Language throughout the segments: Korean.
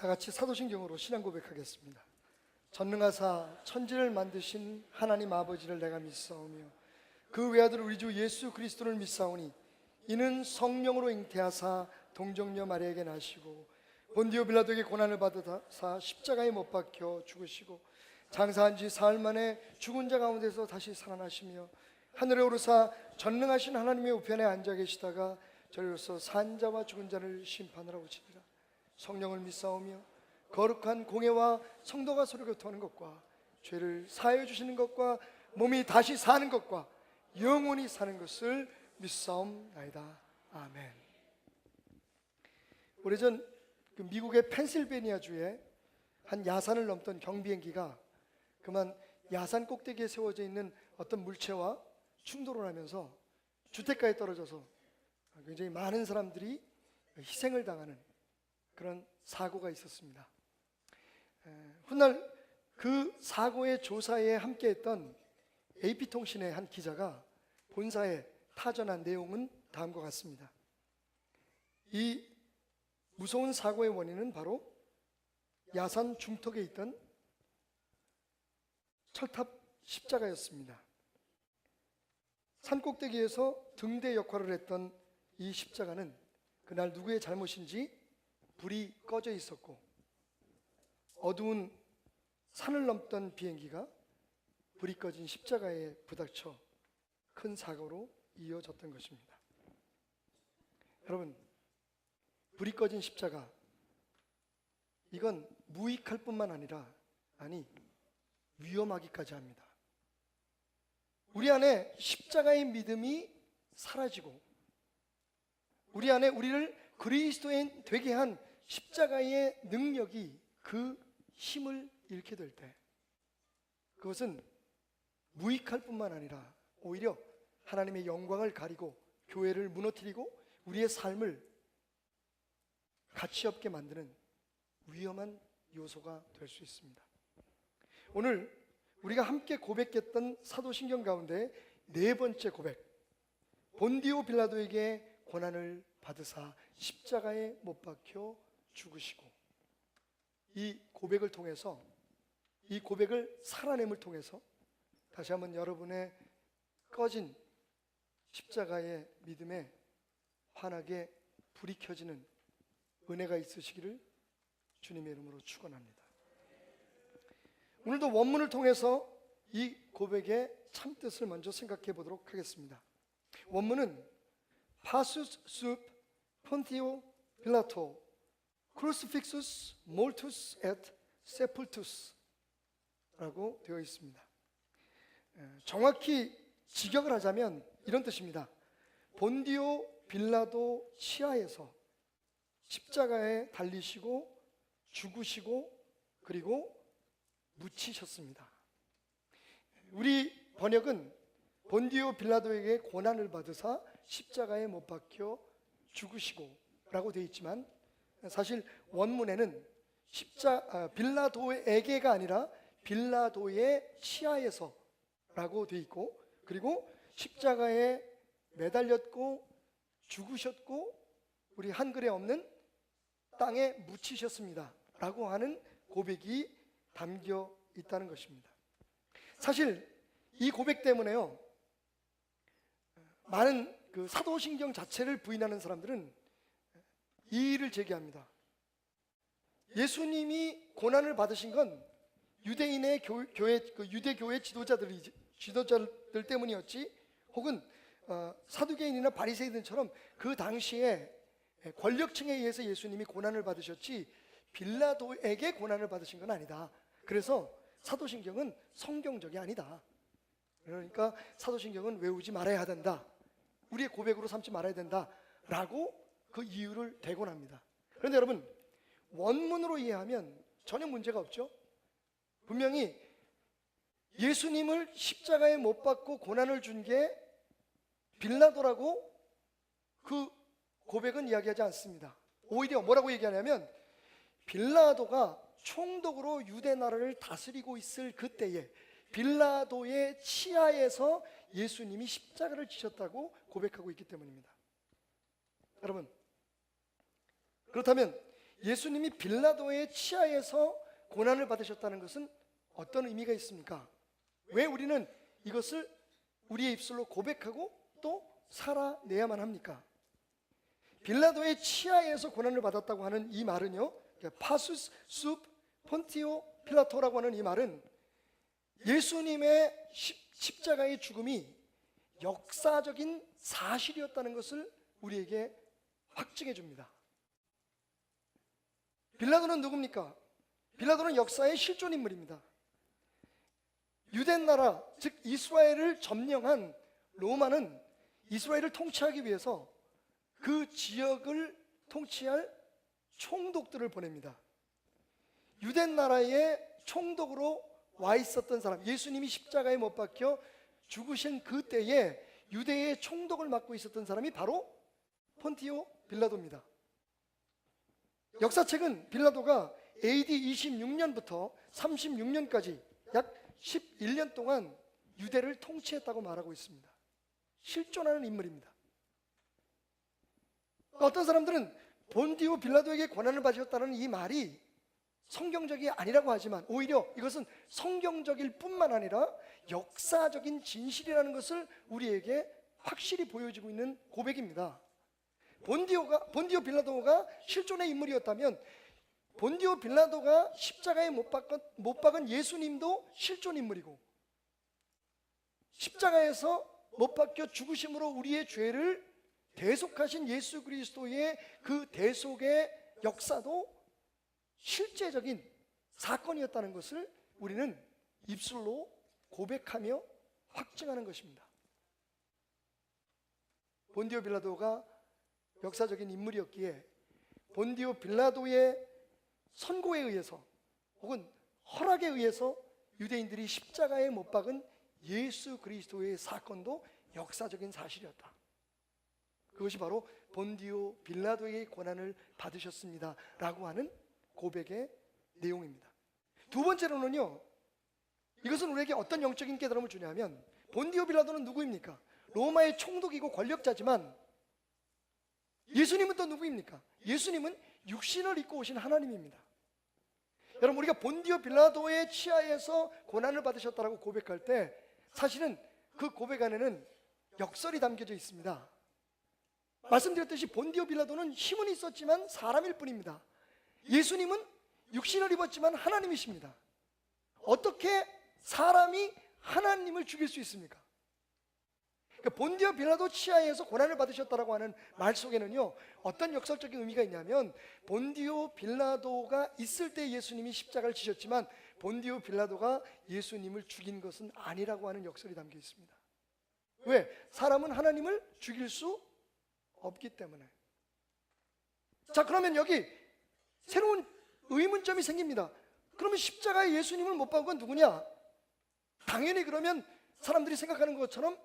다 같이 사도신경으로 신앙 고백하겠습니다. 전능하사 천지를 만드신 하나님 아버지를 내가 믿사오며 그 외아들 우리 주 예수 그리스도를 믿사오니 이는 성령으로 잉태하사 동정녀 마리아에게 나시고 본디오 빌라도에게 고난을 받으사 십자가에 못 박혀 죽으시고 장사한 지 사흘 만에 죽은 자 가운데서 다시 살아나시며 하늘에 오르사 전능하신 하나님의 우편에 앉아 계시다가 저리로서 산 자와 죽은 자를 심판하러 오시리라. 성령을 믿사오며 거룩한 공예와 성도가 서로 교통하는 것과 죄를 사하여 주시는 것과 몸이 다시 사는 것과 영원히 사는 것을 믿사옵나이다. 아멘. 오래전 미국의 펜실베니아 주에 한 야산을 넘던 경비행기가 그만 야산 꼭대기에 세워져 있는 어떤 물체와 충돌을 하면서 주택가에 떨어져서 굉장히 많은 사람들이 희생을 당하는 그런 사고가 있었습니다. 훗날 그 사고의 조사에 함께했던 AP통신의 한 기자가 본사에 타전한 내용은 다음과 같습니다. 이 무서운 사고의 원인은 바로 야산 중턱에 있던 철탑 십자가였습니다. 산꼭대기에서 등대 역할을 했던 이 십자가는 그날 누구의 잘못인지 불이 꺼져 있었고 어두운 산을 넘던 비행기가 불이 꺼진 십자가에 부닥쳐 큰 사고로 이어졌던 것입니다. 여러분, 불이 꺼진 십자가, 이건 무익할 뿐만 아니라 위험하기까지 합니다. 우리 안에 십자가의 믿음이 사라지고 우리 안에 우리를 그리스도인 되게 한 십자가의 능력이 그 힘을 잃게 될 때 그것은 무익할 뿐만 아니라 오히려 하나님의 영광을 가리고 교회를 무너뜨리고 우리의 삶을 가치 없게 만드는 위험한 요소가 될 수 있습니다. 오늘 우리가 함께 고백했던 사도신경 가운데 네 번째 고백, 본디오 빌라도에게 고난을 받으사 십자가에 못 박혀 죽으시고, 이 고백을 통해서, 이 고백을 살아냄을 통해서 다시 한번 여러분의 꺼진 십자가의 믿음에 환하게 불이 켜지는 은혜가 있으시기를 주님의 이름으로 축원합니다. 오늘도 원문을 통해서 이 고백의 참뜻을 먼저 생각해 보도록 하겠습니다. 원문은 파수스 숲 폰티오 빌라토 크루시픽수스 몰투스 앳 세풀투스 라고 되어 있습니다. 정확히 직역을 하자면 이런 뜻입니다. 본디오 빌라도 치하에서 십자가에 달리시고 죽으시고 그리고 묻히셨습니다. 우리 번역은 본디오 빌라도에게 고난을 받으사 십자가에 못 박혀 죽으시고 라고 되어 있지만 사실 원문에는 빌라도에게가 아니라 빌라도의 치하에서 라고 되어 있고, 그리고 십자가에 매달렸고 죽으셨고 우리 한글에 없는 땅에 묻히셨습니다 라고 하는 고백이 담겨 있다는 것입니다. 사실 이 고백 때문에요, 많은 그 사도신경 자체를 부인하는 사람들은 이 일을 제기합니다. 예수님이 고난을 받으신 건 유대인의 유대교회 지도자들 때문이었지, 혹은 사두개인이나 바리새인들처럼 그 당시에 권력층에 의해서 예수님이 고난을 받으셨지 빌라도에게 고난을 받으신 건 아니다. 그래서 사도신경은 성경적이 아니다. 그러니까 사도신경은 외우지 말아야 된다, 우리의 고백으로 삼지 말아야 된다 라고 그 이유를 대곤합니다. 그런데 여러분, 원문으로 이해하면 전혀 문제가 없죠. 분명히 예수님을 십자가에 못 박고 고난을 준 게 빌라도라고 그 고백은 이야기하지 않습니다. 오히려 뭐라고 얘기하냐면 빌라도가 총독으로 유대 나라를 다스리고 있을 그때에 빌라도의 치하에서 예수님이 십자가를 지셨다고 고백하고 있기 때문입니다. 여러분, 그렇다면 예수님이 빌라도의 치하에서 고난을 받으셨다는 것은 어떤 의미가 있습니까? 왜 우리는 이것을 우리의 입술로 고백하고 또 살아내야만 합니까? 빌라도의 치하에서 고난을 받았다고 하는 이 말은요, 파수스 숲 폰티오 필라토라고 하는 이 말은 예수님의 십자가의 죽음이 역사적인 사실이었다는 것을 우리에게 확증해 줍니다. 빌라도는 누굽니까? 빌라도는 역사의 실존 인물입니다. 유대 나라, 즉 이스라엘을 점령한 로마는 이스라엘을 통치하기 위해서 그 지역을 통치할 총독들을 보냅니다. 유대 나라의 총독으로 와 있었던 사람, 예수님이 십자가에 못 박혀 죽으신 그때에 유대의 총독을 맡고 있었던 사람이 바로 폰티오 빌라도입니다. 역사책은 빌라도가 AD 26년부터 36년까지 약 11년 동안 유대를 통치했다고 말하고 있습니다. 실존하는 인물입니다. 어떤 사람들은 본디오 빌라도에게 고난을 받으셨다는 이 말이 성경적이 아니라고 하지만 오히려 이것은 성경적일 뿐만 아니라 역사적인 진실이라는 것을 우리에게 확실히 보여주고 있는 고백입니다. 본디오 빌라도가 실존의 인물이었다면 본디오 빌라도가 십자가에 못 박은 예수님도 실존 인물이고, 십자가에서 못 박혀 죽으심으로 우리의 죄를 대속하신 예수 그리스도의 그 대속의 역사도 실제적인 사건이었다는 것을 우리는 입술로 고백하며 확증하는 것입니다. 본디오 빌라도가 역사적인 인물이었기에 본디오 빌라도의 선고에 의해서 혹은 허락에 의해서 유대인들이 십자가에 못 박은 예수 그리스도의 사건도 역사적인 사실이었다. 그것이 바로 본디오 빌라도의 고난을 받으셨습니다 라고 하는 고백의 내용입니다. 두 번째로는요, 이것은 우리에게 어떤 영적인 깨달음을 주냐면, 본디오 빌라도는 누구입니까? 로마의 총독이고 권력자지만 예수님은 또 누구입니까? 예수님은 육신을 입고 오신 하나님입니다. 여러분, 우리가 본디오 빌라도의 치하에서 고난을 받으셨다라고 고백할 때 사실은 그 고백 안에는 역설이 담겨져 있습니다. 말씀드렸듯이 본디오 빌라도는 힘은 있었지만 사람일 뿐입니다. 예수님은 육신을 입었지만 하나님이십니다. 어떻게 사람이 하나님을 죽일 수 있습니까? 본디오 빌라도 치하에서 고난을 받으셨다라고 하는 말 속에는요, 어떤 역설적인 의미가 있냐면, 본디오 빌라도가 있을 때 예수님이 십자가를 지셨지만 본디오 빌라도가 예수님을 죽인 것은 아니라고 하는 역설이 담겨 있습니다. 왜? 사람은 하나님을 죽일 수 없기 때문에. 자, 그러면 여기 새로운 의문점이 생깁니다. 그러면 십자가에 예수님을 못 박은 건 누구냐? 당연히 그러면 사람들이 생각하는 것처럼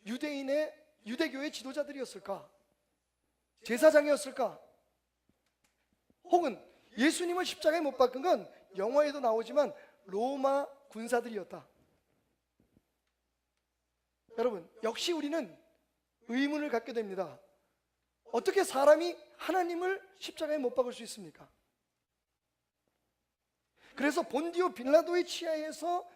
유대교의 지도자들이었을까? 제사장이었을까? 혹은 예수님을 십자가에 못 박은 건 영화에도 나오지만 로마 군사들이었다. 여러분, 역시 우리는 의문을 갖게 됩니다. 어떻게 사람이 하나님을 십자가에 못 박을 수 있습니까? 그래서 본디오 빌라도의 치하에서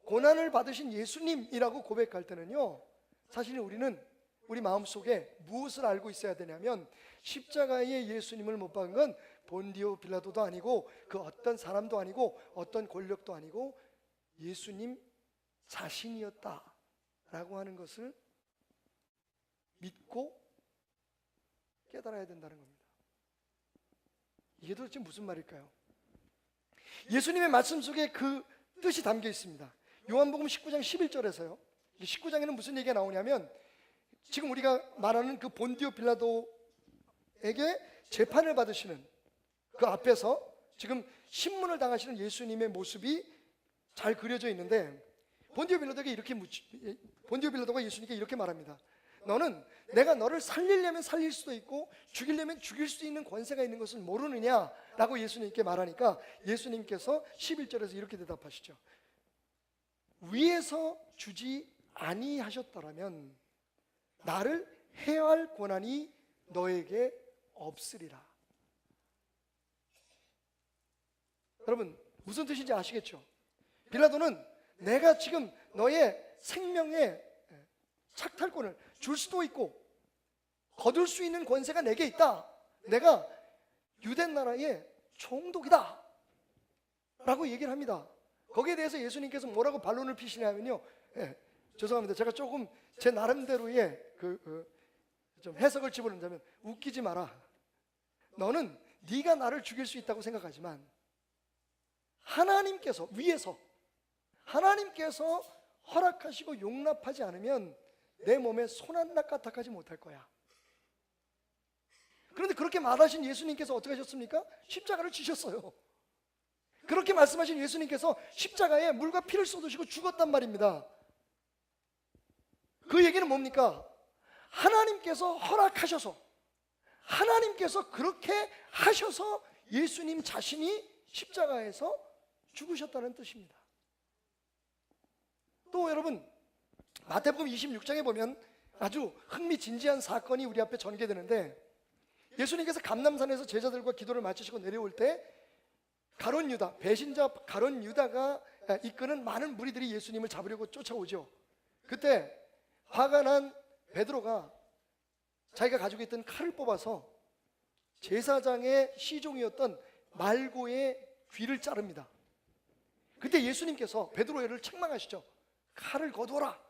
고난을 받으신 예수님이라고 고백할 때는요, 사실 우리는 우리 마음속에 무엇을 알고 있어야 되냐면, 십자가에 예수님을 못 박은 건 본디오 빌라도도 아니고 그 어떤 사람도 아니고 어떤 권력도 아니고 예수님 자신이었다라고 하는 것을 믿고 깨달아야 된다는 겁니다. 이게 도대체 무슨 말일까요? 예수님의 말씀 속에 그 뜻이 담겨 있습니다. 요한복음 19장 11절에서요. 19장에는 무슨 얘기가 나오냐면, 지금 우리가 말하는 그 본디오 빌라도에게 재판을 받으시는 그 앞에서 지금 신문을 당하시는 예수님의 모습이 잘 그려져 있는데, 본디오 빌라도가 예수님께 이렇게 말합니다. 너는 내가 너를 살리려면 살릴 수도 있고 죽이려면 죽일 수 있는 권세가 있는 것을 모르느냐? 라고 예수님께 말하니까 예수님께서 11절에서 이렇게 대답하시죠. 위에서 주지 아니하셨더라면 나를 해할 권한이 너에게 없으리라. 여러분 무슨 뜻인지 아시겠죠? 빌라도는 내가 지금 너의 생명의 착탈권을 줄 수도 있고 거둘 수 있는 권세가 내게 있다. 내가 유대 나라의 총독이다 라고 얘기를 합니다. 거기에 대해서 예수님께서 뭐라고 반론을 피시냐면요, 죄송합니다. 제가 조금 제 나름대로의 좀 해석을 집어넣자면, 웃기지 마라. 너는 네가 나를 죽일 수 있다고 생각하지만 하나님께서 위에서 하나님께서 허락하시고 용납하지 않으면 내 몸에 손 한 낱 까딱하지 못할 거야. 그런데 그렇게 말하신 예수님께서 어떻게 하셨습니까? 십자가를 지셨어요. 그렇게 말씀하신 예수님께서 십자가에 물과 피를 쏟으시고 죽었단 말입니다. 그 얘기는 뭡니까? 하나님께서 허락하셔서, 하나님께서 그렇게 하셔서 예수님 자신이 십자가에서 죽으셨다는 뜻입니다. 또 여러분, 마태복음 26장에 보면 아주 흥미진지한 사건이 우리 앞에 전개되는데, 예수님께서 감람산에서 제자들과 기도를 마치시고 내려올 때 가룟 유다, 배신자 가룟 유다가 이끄는 많은 무리들이 예수님을 잡으려고 쫓아오죠. 그때 화가 난 베드로가 자기가 가지고 있던 칼을 뽑아서 제사장의 시종이었던 말고의 귀를 자릅니다. 그때 예수님께서 베드로를 책망하시죠. 칼을 거두어라.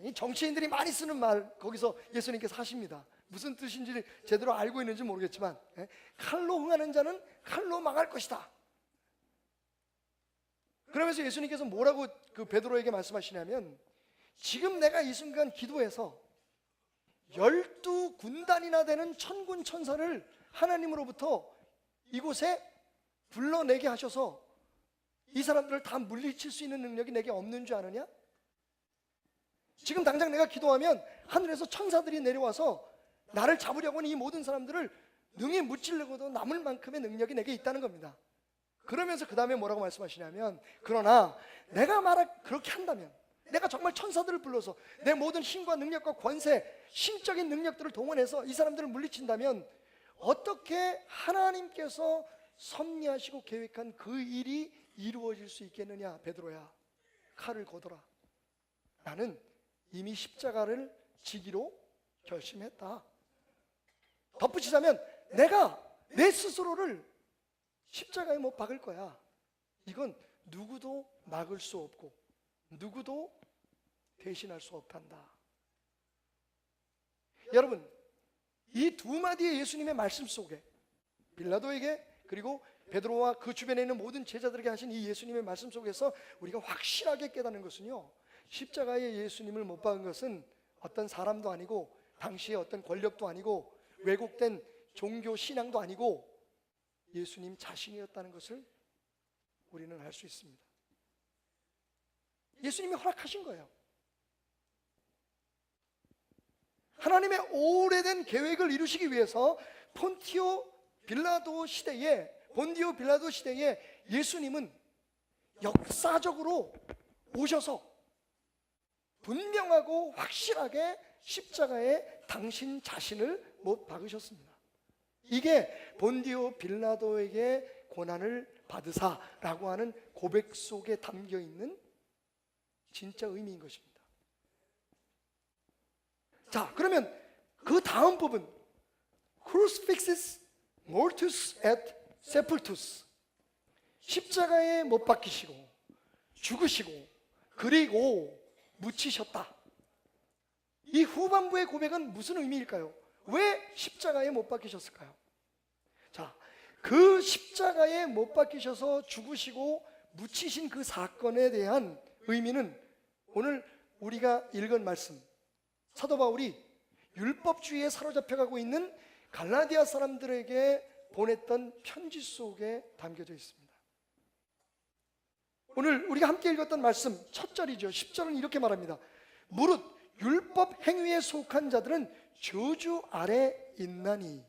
이 정치인들이 많이 쓰는 말 거기서 예수님께서 하십니다. 무슨 뜻인지 제대로 알고 있는지 모르겠지만, 칼로 흥하는 자는 칼로 망할 것이다. 그러면서 예수님께서 뭐라고 그 베드로에게 말씀하시냐면, 지금 내가 이 순간 기도해서 12군단이나 되는 천군 천사를 하나님으로부터 이곳에 불러내게 하셔서 이 사람들을 다 물리칠 수 있는 능력이 내게 없는 줄 아느냐? 지금 당장 내가 기도하면 하늘에서 천사들이 내려와서 나를 잡으려고 하는 이 모든 사람들을 능히 무찌르고도 남을 만큼의 능력이 내게 있다는 겁니다. 그러면서 그 다음에 뭐라고 말씀하시냐면, 그러나 내가 그렇게 한다면, 내가 정말 천사들을 불러서 내 모든 힘과 능력과 권세, 신적인 능력들을 동원해서 이 사람들을 물리친다면 어떻게 하나님께서 섭리하시고 계획한 그 일이 이루어질 수 있겠느냐? 베드로야, 칼을 거둬라. 나는 이미 십자가를 지기로 결심했다. 덧붙이자면 내가 내 스스로를 십자가에 못 박을 거야. 이건 누구도 막을 수 없고 누구도 대신할 수 없단다. 여러분, 이 두 마디의 예수님의 말씀 속에, 빌라도에게 그리고 베드로와 그 주변에 있는 모든 제자들에게 하신 이 예수님의 말씀 속에서 우리가 확실하게 깨닫는 것은요, 십자가에 예수님을 못 박은 것은 어떤 사람도 아니고 당시의 어떤 권력도 아니고 왜곡된 종교 신앙도 아니고 예수님 자신이었다는 것을 우리는 알 수 있습니다. 예수님이 허락하신 거예요. 하나님의 오래된 계획을 이루시기 위해서 본디오 빌라도 시대에 예수님은 역사적으로 오셔서 분명하고 확실하게 십자가에 당신 자신을 못 박으셨습니다. 이게 본디오 빌라도에게 고난을 받으사라고 하는 고백 속에 담겨 있는 진짜 의미인 것입니다. 자, 그러면 그 다음 부분, Crucifixus mortuus et sepultus, 십자가에 못 박히시고 죽으시고 그리고 묻히셨다. 이 후반부의 고백은 무슨 의미일까요? 왜 십자가에 못 박히셨을까요? 자, 그 십자가에 못 박히셔서 죽으시고 묻히신 그 사건에 대한 의미는 오늘 우리가 읽은 말씀, 사도 바울이 율법주의에 사로잡혀가고 있는 갈라디아 사람들에게 보냈던 편지 속에 담겨져 있습니다. 오늘 우리가 함께 읽었던 말씀 첫 절이죠. 10절은 이렇게 말합니다. 무릇 율법 행위에 속한 자들은 저주 아래 있나니,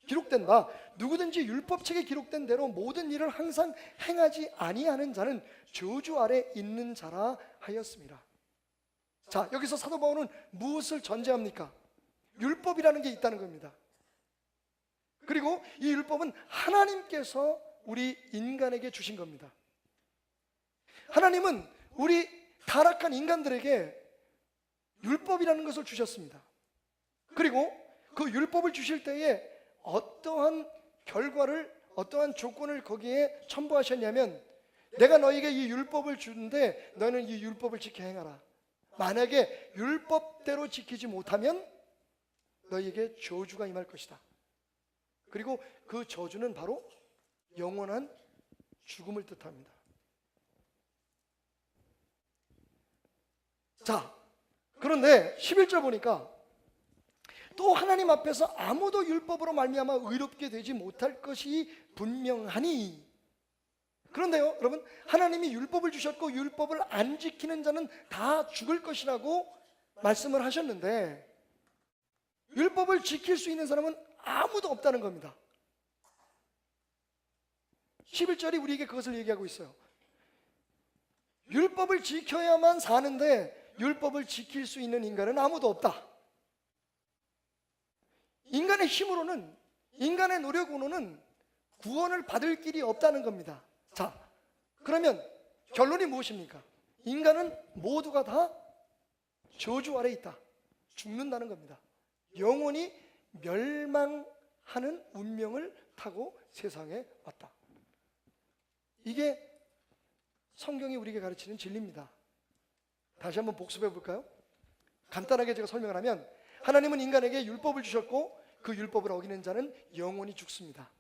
기록된 바 누구든지 율법책에 기록된 대로 모든 일을 항상 행하지 아니하는 자는 저주 아래 있는 자라 하였습니다. 자, 여기서 사도 바울은 무엇을 전제합니까? 율법이라는 게 있다는 겁니다. 그리고 이 율법은 하나님께서 우리 인간에게 주신 겁니다. 하나님은 우리 타락한 인간들에게 율법이라는 것을 주셨습니다. 그리고 그 율법을 주실 때에 어떠한 결과를, 어떠한 조건을 거기에 첨부하셨냐면, 내가 너에게 이 율법을 주는데 너는 이 율법을 지켜 행하라. 만약에 율법대로 지키지 못하면 너에게 저주가 임할 것이다. 그리고 그 저주는 바로 영원한 죽음을 뜻합니다. 자, 그런데 11절 보니까 또 하나님 앞에서 아무도 율법으로 말미암아 의롭게 되지 못할 것이 분명하니. 그런데요, 여러분, 하나님이 율법을 주셨고 율법을 안 지키는 자는 다 죽을 것이라고 말씀을 하셨는데, 율법을 지킬 수 있는 사람은 아무도 없다는 겁니다. 11절이 우리에게 그것을 얘기하고 있어요. 율법을 지켜야만 사는데 율법을 지킬 수 있는 인간은 아무도 없다. 인간의 힘으로는, 인간의 노력으로는 구원을 받을 길이 없다는 겁니다. 자, 그러면 결론이 무엇입니까? 인간은 모두가 다 저주 아래 있다. 죽는다는 겁니다. 영원히 멸망하는 운명을 타고 세상에 왔다. 이게 성경이 우리에게 가르치는 진리입니다. 다시 한번 복습해 볼까요? 간단하게 제가 설명을 하면, 하나님은 인간에게 율법을 주셨고 그 율법을 어기는 자는 영원히 죽습니다.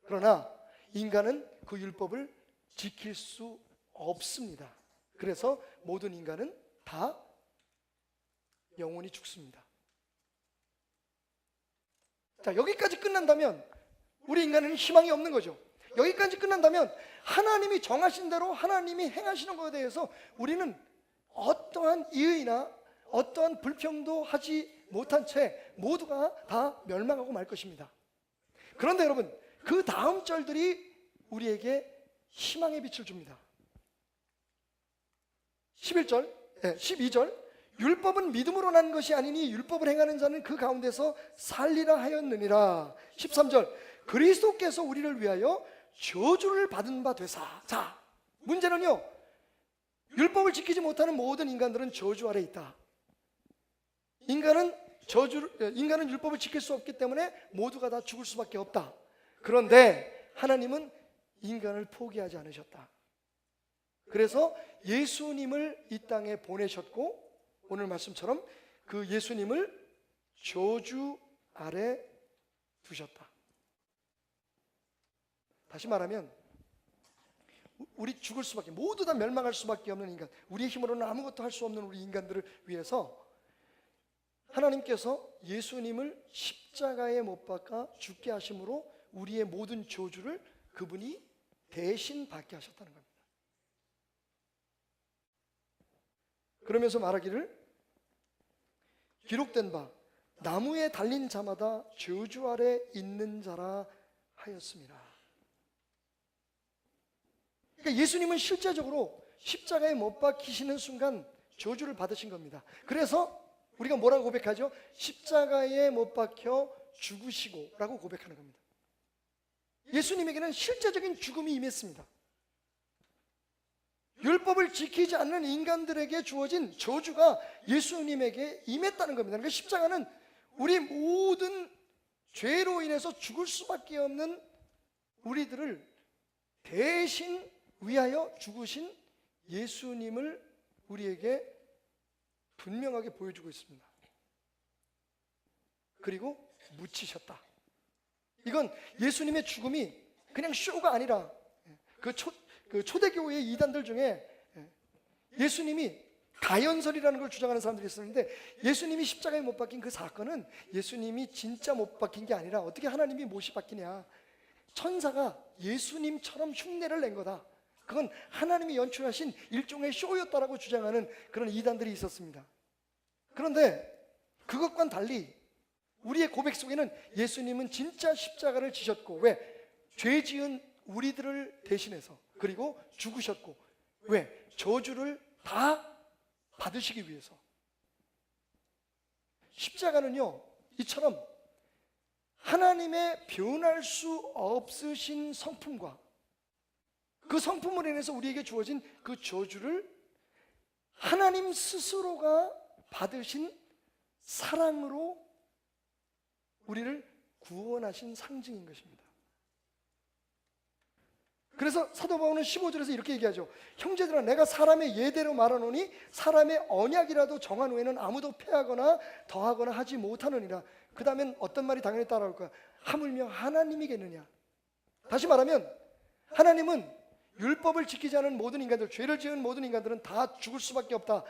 그러나 인간은 그 율법을 지킬 수 없습니다. 그래서 모든 인간은 다 영원히 죽습니다. 자, 여기까지 끝난다면 우리 인간은 희망이 없는 거죠. 여기까지 끝난다면 하나님이 정하신 대로 하나님이 행하시는 것에 대해서 우리는 어떠한 이의나 어떠한 불평도 하지 못한 채 모두가 다 멸망하고 말 것입니다. 그런데 여러분, 그 다음 절들이 우리에게 희망의 빛을 줍니다. 12절 율법은 믿음으로 난 것이 아니니 율법을 행하는 자는 그 가운데서 살리라 하였느니라. 13절 그리스도께서 우리를 위하여 저주를 받은 바 되사. 자, 문제는요, 율법을 지키지 못하는 모든 인간들은 저주 아래 있다. 인간은 율법을 지킬 수 없기 때문에 모두가 다 죽을 수밖에 없다. 그런데 하나님은 인간을 포기하지 않으셨다. 그래서 예수님을 이 땅에 보내셨고, 오늘 말씀처럼 그 예수님을 저주 아래 두셨다. 다시 말하면 우리 죽을 수밖에, 모두 다 멸망할 수밖에 없는 인간, 우리의 힘으로는 아무것도 할 수 없는 우리 인간들을 위해서 하나님께서 예수님을 십자가에 못 박아 죽게 하심으로 우리의 모든 저주를 그분이 대신 받게 하셨다는 겁니다. 그러면서 말하기를, 기록된 바 나무에 달린 자마다 저주 아래 있는 자라 하였습니다. 그러니까 예수님은 실제적으로 십자가에 못 박히시는 순간 저주를 받으신 겁니다. 그래서 우리가 뭐라고 고백하죠? 십자가에 못 박혀 죽으시고 라고 고백하는 겁니다. 예수님에게는 실제적인 죽음이 임했습니다. 율법을 지키지 않는 인간들에게 주어진 저주가 예수님에게 임했다는 겁니다. 그러니까 십자가는 우리 모든 죄로 인해서 죽을 수밖에 없는 우리들을 대신 위하여 죽으신 예수님을 우리에게 분명하게 보여주고 있습니다. 그리고 묻히셨다. 이건 예수님의 죽음이 그냥 쇼가 아니라, 그 초대교회의 이단들 중에 예수님이 가연설이라는 걸 주장하는 사람들이 있었는데, 예수님이 십자가에 못 박힌 그 사건은 예수님이 진짜 못 박힌 게 아니라 어떻게 하나님이 못이 박히냐, 천사가 예수님처럼 흉내를 낸 거다, 그건 하나님이 연출하신 일종의 쇼였다라고 주장하는 그런 이단들이 있었습니다. 그런데 그것과는 달리 우리의 고백 속에는 예수님은 진짜 십자가를 지셨고, 왜? 죄 지은 우리들을 대신해서, 그리고 죽으셨고, 왜? 저주를 다 받으시기 위해서. 십자가는요, 이처럼 하나님의 변할 수 없으신 성품과 그 성품으로 인해서 우리에게 주어진 그 저주를 하나님 스스로가 받으신 사랑으로 우리를 구원하신 상징인 것입니다. 그래서 사도 바울은 15절에서 이렇게 얘기하죠. 형제들아, 내가 사람의 예대로 말하노니 사람의 언약이라도 정한 후에는 아무도 폐하거나 더하거나 하지 못하느니라. 그 다음엔 어떤 말이 당연히 따라올까? 하물며 하나님이겠느냐. 다시 말하면 하나님은 율법을 지키지 않은 모든 인간들, 죄를 지은 모든 인간들은 다 죽을 수밖에 없다.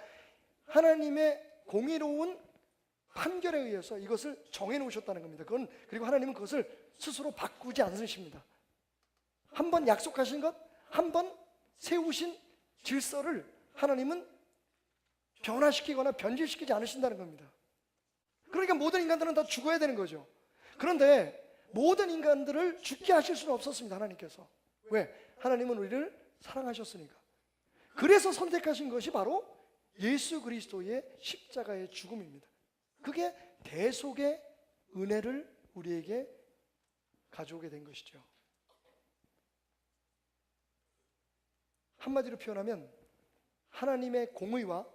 하나님의 공의로운 판결에 의해서 이것을 정해놓으셨다는 겁니다. 그리고 하나님은 그것을 스스로 바꾸지 않으십니다. 한 번 약속하신 것, 한 번 세우신 질서를 하나님은 변화시키거나 변질시키지 않으신다는 겁니다. 그러니까 모든 인간들은 다 죽어야 되는 거죠. 그런데 모든 인간들을 죽게 하실 수는 없었습니다. 하나님께서. 왜? 하나님은 우리를 사랑하셨으니까. 그래서 선택하신 것이 바로 예수 그리스도의 십자가의 죽음입니다. 그게 대속의 은혜를 우리에게 가져오게 된 것이죠. 한마디로 표현하면 하나님의 공의와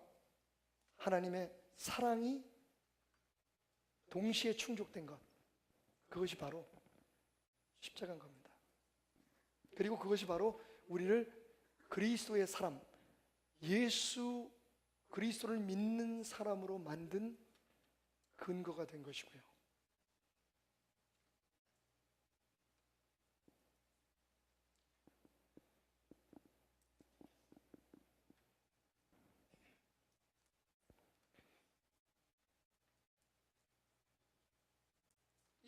하나님의 사랑이 동시에 충족된 것, 그것이 바로 십자가인 겁니다. 그리고 그것이 바로 우리를 그리스도의 사람, 예수 그리스도를 믿는 사람으로 만든 근거가 된 것이고요.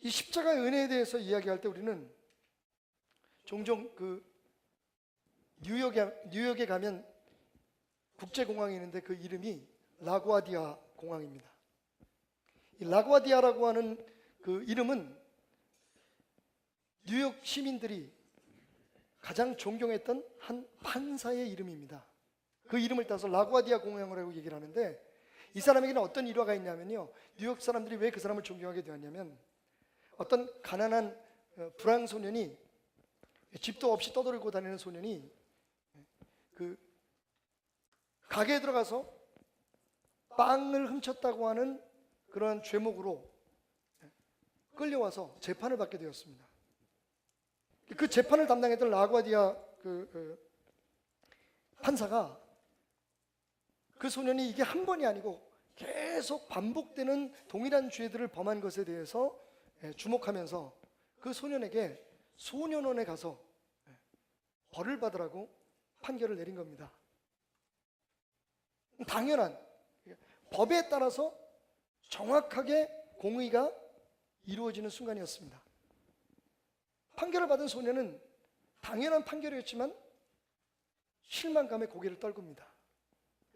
이 십자가의 은혜에 대해서 이야기할 때 우리는 종종 뉴욕에 가면 국제공항이 있는데 그 이름이 라구아디아 공항입니다. 이 라구아디아라고 하는 그 이름은 뉴욕 시민들이 가장 존경했던 한 판사의 이름입니다. 그 이름을 따서 라구아디아 공항이라고 얘기를 하는데, 이 사람에게는 어떤 일화가 있냐면요, 뉴욕 사람들이 왜 그 사람을 존경하게 되었냐면, 어떤 가난한 불황 소년이, 집도 없이 떠돌고 다니는 소년이 그 가게에 들어가서 빵을 훔쳤다고 하는 그러한 죄목으로 끌려와서 재판을 받게 되었습니다. 그 재판을 담당했던 라구아디아 판사가 그 소년이 이게 한 번이 아니고 계속 반복되는 동일한 죄들을 범한 것에 대해서 주목하면서 그 소년에게 소년원에 가서 벌을 받으라고 판결을 내린 겁니다. 당연한, 법에 따라서 정확하게 공의가 이루어지는 순간이었습니다. 판결을 받은 소년은 당연한 판결이었지만 실망감에 고개를 떨굽니다.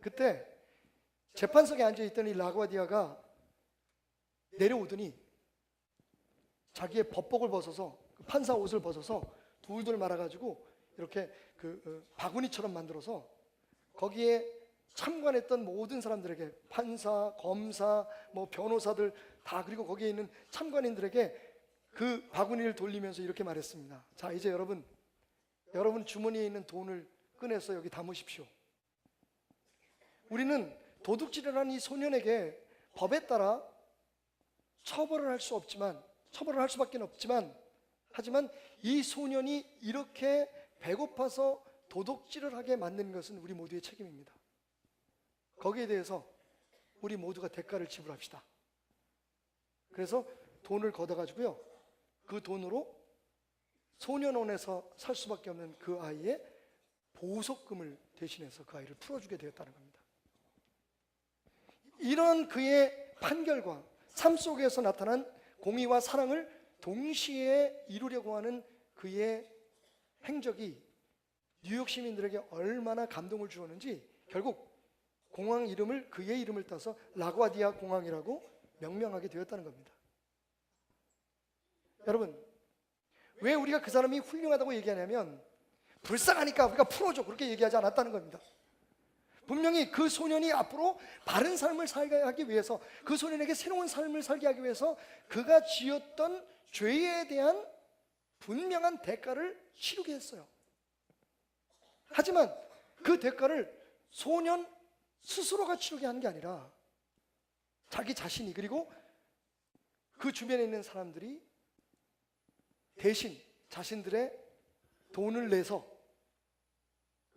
그때 재판석에 앉아있던 이 라구아디아가 내려오더니 자기의 법복을 벗어서, 판사 옷을 벗어서 둘둘 말아가지고 이렇게 바구니처럼 만들어서 거기에 참관했던 모든 사람들에게, 판사, 검사, 변호사들 다, 그리고 거기에 있는 참관인들에게 그 바구니를 돌리면서 이렇게 말했습니다. 자, 이제 여러분 주머니에 있는 돈을 꺼내서 여기 담으십시오. 우리는 도둑질을 한 이 소년에게 법에 따라 처벌을 할 수밖에 없지만, 하지만 이 소년이 이렇게 배고파서 도둑질을 하게 만든 것은 우리 모두의 책임입니다. 거기에 대해서 우리 모두가 대가를 지불합시다. 그래서 돈을 걷어가지고요, 그 돈으로 소년원에서 살 수밖에 없는 그 아이의 보석금을 대신해서 그 아이를 풀어주게 되었다는 겁니다. 이런 그의 판결과 삶 속에서 나타난 공의와 사랑을 동시에 이루려고 하는 그의 행적이 뉴욕 시민들에게 얼마나 감동을 주었는지, 결국 공항 이름을, 그의 이름을 따서 라구아디아 공항이라고 명명하게 되었다는 겁니다. 여러분, 왜 우리가 그 사람이 훌륭하다고 얘기하냐면, 불쌍하니까 우리가 풀어줘, 그렇게 얘기하지 않았다는 겁니다. 분명히 그 소년이 앞으로 바른 삶을 살게 하기 위해서, 그 소년에게 새로운 삶을 살게 하기 위해서 그가 지었던 죄에 대한 분명한 대가를 치르게 했어요. 하지만 그 대가를 소년 스스로가 치르게 하는 게 아니라 자기 자신이, 그리고 그 주변에 있는 사람들이 대신 자신들의 돈을 내서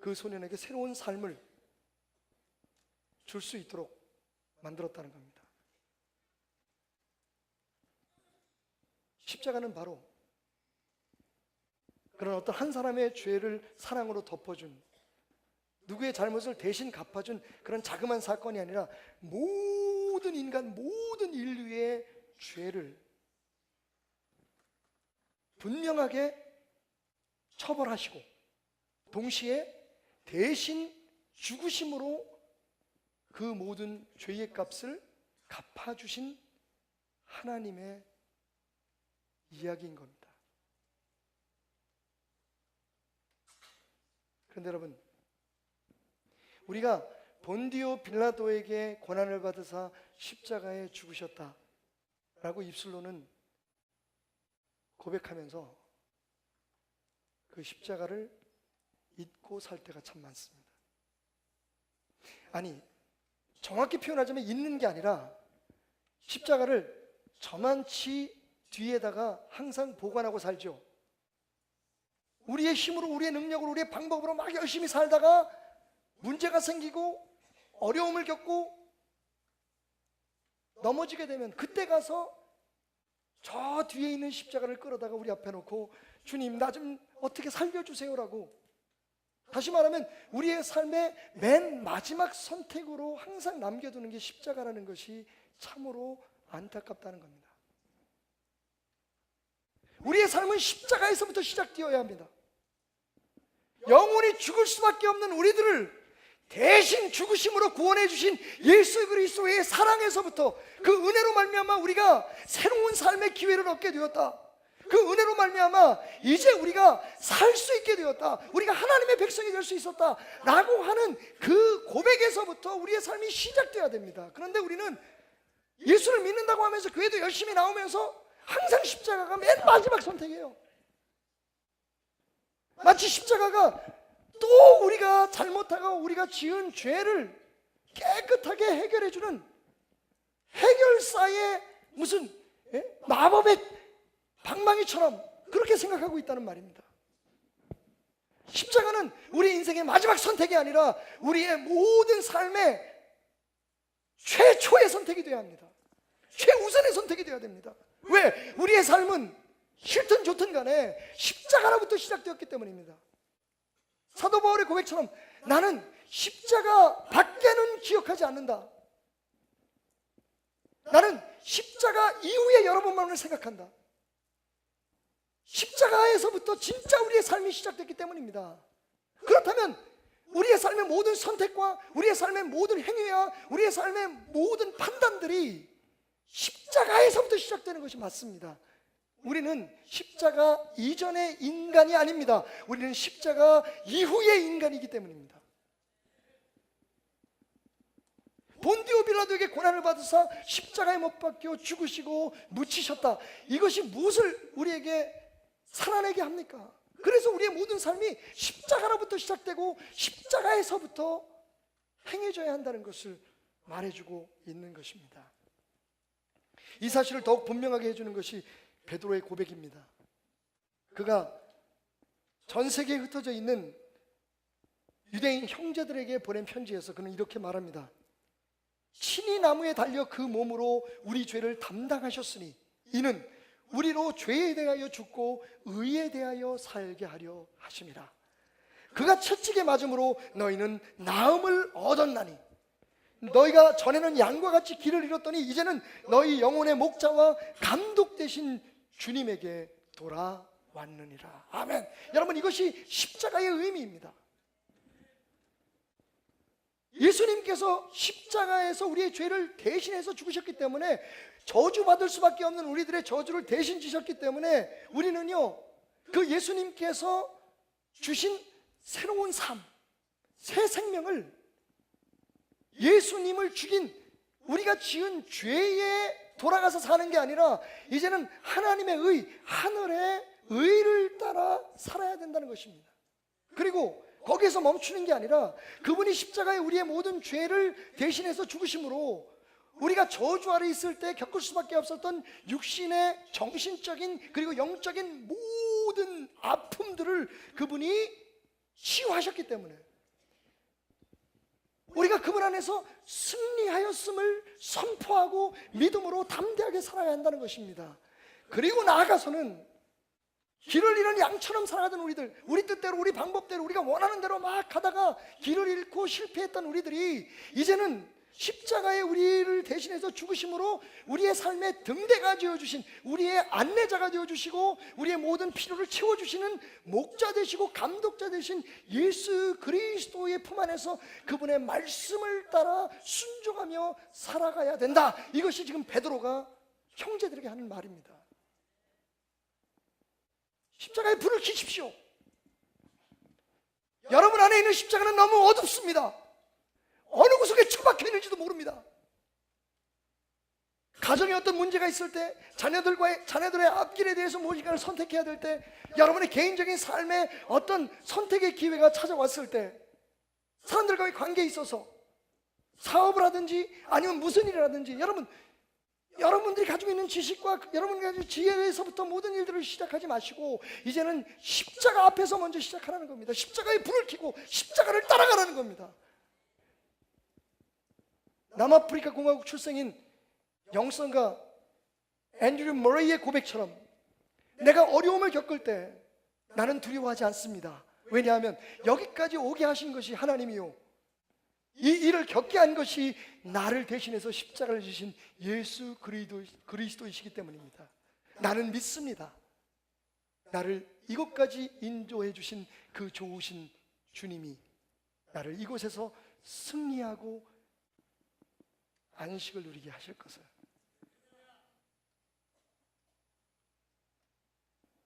그 소년에게 새로운 삶을 줄 수 있도록 만들었다는 겁니다. 십자가는 바로 그런 어떤 한 사람의 죄를 사랑으로 덮어준, 누구의 잘못을 대신 갚아준 그런 자그마한 사건이 아니라 모든 인간, 모든 인류의 죄를 분명하게 처벌하시고 동시에 대신 죽으심으로 그 모든 죄의 값을 갚아주신 하나님의 이야기인 겁니다. 그런데 여러분, 우리가 본디오 빌라도에게 고난을 받으사 십자가에 죽으셨다 라고 입술로는 고백하면서 그 십자가를 잊고 살 때가 참 많습니다. 아니, 정확히 표현하자면 잊는 게 아니라 십자가를 저만치 뒤에다가 항상 보관하고 살죠. 우리의 힘으로, 우리의 능력으로, 우리의 방법으로 막 열심히 살다가 문제가 생기고 어려움을 겪고 넘어지게 되면 그때 가서 저 뒤에 있는 십자가를 끌어다가 우리 앞에 놓고 주님, 나 좀 어떻게 살려주세요라고, 다시 말하면 우리의 삶의 맨 마지막 선택으로 항상 남겨두는 게 십자가라는 것이 참으로 안타깝다는 겁니다. 우리의 삶은 십자가에서부터 시작되어야 합니다. 영원히 죽을 수밖에 없는 우리들을 대신 죽으심으로 구원해 주신 예수 그리스도의 사랑에서부터, 그 은혜로 말미암아 우리가 새로운 삶의 기회를 얻게 되었다. 그 은혜로 말미암아 이제 우리가 살 수 있게 되었다. 우리가 하나님의 백성이 될 수 있었다 라고 하는 그 고백에서부터 우리의 삶이 시작돼야 됩니다. 그런데 우리는 예수를 믿는다고 하면서 교회도 열심히 나오면서 항상 십자가가 맨 마지막 선택이에요. 마치 십자가가 또 우리가 잘못하고 우리가 지은 죄를 깨끗하게 해결해주는 해결사의 무슨 마법의 방망이처럼 그렇게 생각하고 있다는 말입니다. 십자가는 우리 인생의 마지막 선택이 아니라 우리의 모든 삶의 최초의 선택이 되어야 합니다. 최우선의 선택이 되어야 됩니다. 왜? 우리의 삶은 싫든 좋든 간에 십자가로부터 시작되었기 때문입니다. 사도 바울의 고백처럼 나는 십자가 밖에는 기억하지 않는다. 나는 십자가 이후의 여러분만을 생각한다. 십자가에서부터 진짜 우리의 삶이 시작됐기 때문입니다. 그렇다면 우리의 삶의 모든 선택과 우리의 삶의 모든 행위와 우리의 삶의 모든 판단들이 십자가에서부터 시작되는 것이 맞습니다. 우리는 십자가 이전의 인간이 아닙니다. 우리는 십자가 이후의 인간이기 때문입니다. 본디오 빌라도에게 고난을 받으사 십자가에 못 박혀 죽으시고 묻히셨다. 이것이 무엇을 우리에게 살아내게 합니까? 그래서 우리의 모든 삶이 십자가로부터 시작되고 십자가에서부터 행해져야 한다는 것을 말해주고 있는 것입니다. 이 사실을 더욱 분명하게 해주는 것이 베드로의 고백입니다. 그가 전 세계에 흩어져 있는 유대인 형제들에게 보낸 편지에서 그는 이렇게 말합니다. 친히 나무에 달려 그 몸으로 우리 죄를 담당하셨으니 이는 우리로 죄에 대하여 죽고 의에 대하여 살게 하려 하심이라. 그가 채찍에 맞음으로 너희는 나음을 얻었나니 너희가 전에는 양과 같이 길을 잃었더니 이제는 너희 영혼의 목자와 감독 되신 주님에게 돌아왔느니라. 아멘. 여러분, 이것이 십자가의 의미입니다. 예수님께서 십자가에서 우리의 죄를 대신해서 죽으셨기 때문에, 저주받을 수밖에 없는 우리들의 저주를 대신 지셨기 때문에 우리는요, 그 예수님께서 주신 새로운 삶, 새 생명을, 예수님을 죽인 우리가 지은 죄에 돌아가서 사는 게 아니라 이제는 하나님의 의, 하늘의 의를 따라 살아야 된다는 것입니다. 그리고 거기에서 멈추는 게 아니라 그분이 십자가에 우리의 모든 죄를 대신해서 죽으심으로 우리가 저주 아래 있을 때 겪을 수밖에 없었던 육신의 정신적인 그리고 영적인 모든 아픔들을 그분이 치유하셨기 때문에 우리가 그분 안에서 승리하였음을 선포하고 믿음으로 담대하게 살아야 한다는 것입니다. 그리고 나아가서는 길을 잃은 양처럼 살아가던 우리 뜻대로 우리 방법대로 우리가 원하는 대로 막 가다가 길을 잃고 실패했던 우리들이 이제는 십자가에 우리를 대신해서 죽으심으로 우리의 삶의 등대가 되어주신, 우리의 안내자가 되어주시고 우리의 모든 필요를 채워주시는 목자 되시고 감독자 되신 예수 그리스도의 품 안에서 그분의 말씀을 따라 순종하며 살아가야 된다. 이것이 지금 베드로가 형제들에게 하는 말입니다. 십자가에 불을 켜십시오. 여러분 안에 있는 십자가는 너무 어둡습니다. 어느 구석에 처박혀 있는지도 모릅니다. 가정에 어떤 문제가 있을 때 자녀들의 앞길에 대해서 무엇인가를 선택해야 될 때, 여러분의 개인적인 삶에 어떤 선택의 기회가 찾아왔을 때, 사람들과의 관계에 있어서 사업을 하든지 아니면 무슨 일을 하든지 여러분들이 가지고 있는 지식과 여러분이 가지고 지혜에서부터 모든 일들을 시작하지 마시고 이제는 십자가 앞에서 먼저 시작하라는 겁니다. 십자가에 불을 켜고 십자가를 따라가라는 겁니다. 남아프리카 공화국 출생인 영성가 앤드류 머레이의 고백처럼 내가 어려움을 겪을 때 나는 두려워하지 않습니다. 왜냐하면 여기까지 오게 하신 것이 하나님이요, 이 일을 겪게 한 것이 나를 대신해서 십자가를 지신 예수 그리스도이시기 때문입니다. 나는 믿습니다. 나를 이곳까지 인도해 주신 그 좋으신 주님이 나를 이곳에서 승리하고 안식을 누리게 하실 것을.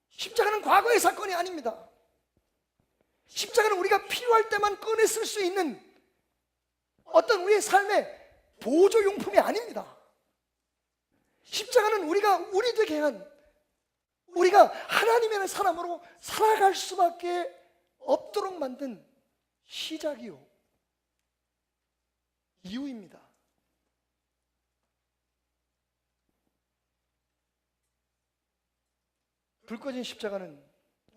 십자가는 과거의 사건이 아닙니다. 십자가는 우리가 필요할 때만 꺼내 쓸 수 있는 어떤 우리의 삶의 보조용품이 아닙니다. 십자가는 우리 되게 한, 우리가 하나님의 사람으로 살아갈 수밖에 없도록 만든 시작이요, 이유입니다. 불 꺼진 십자가는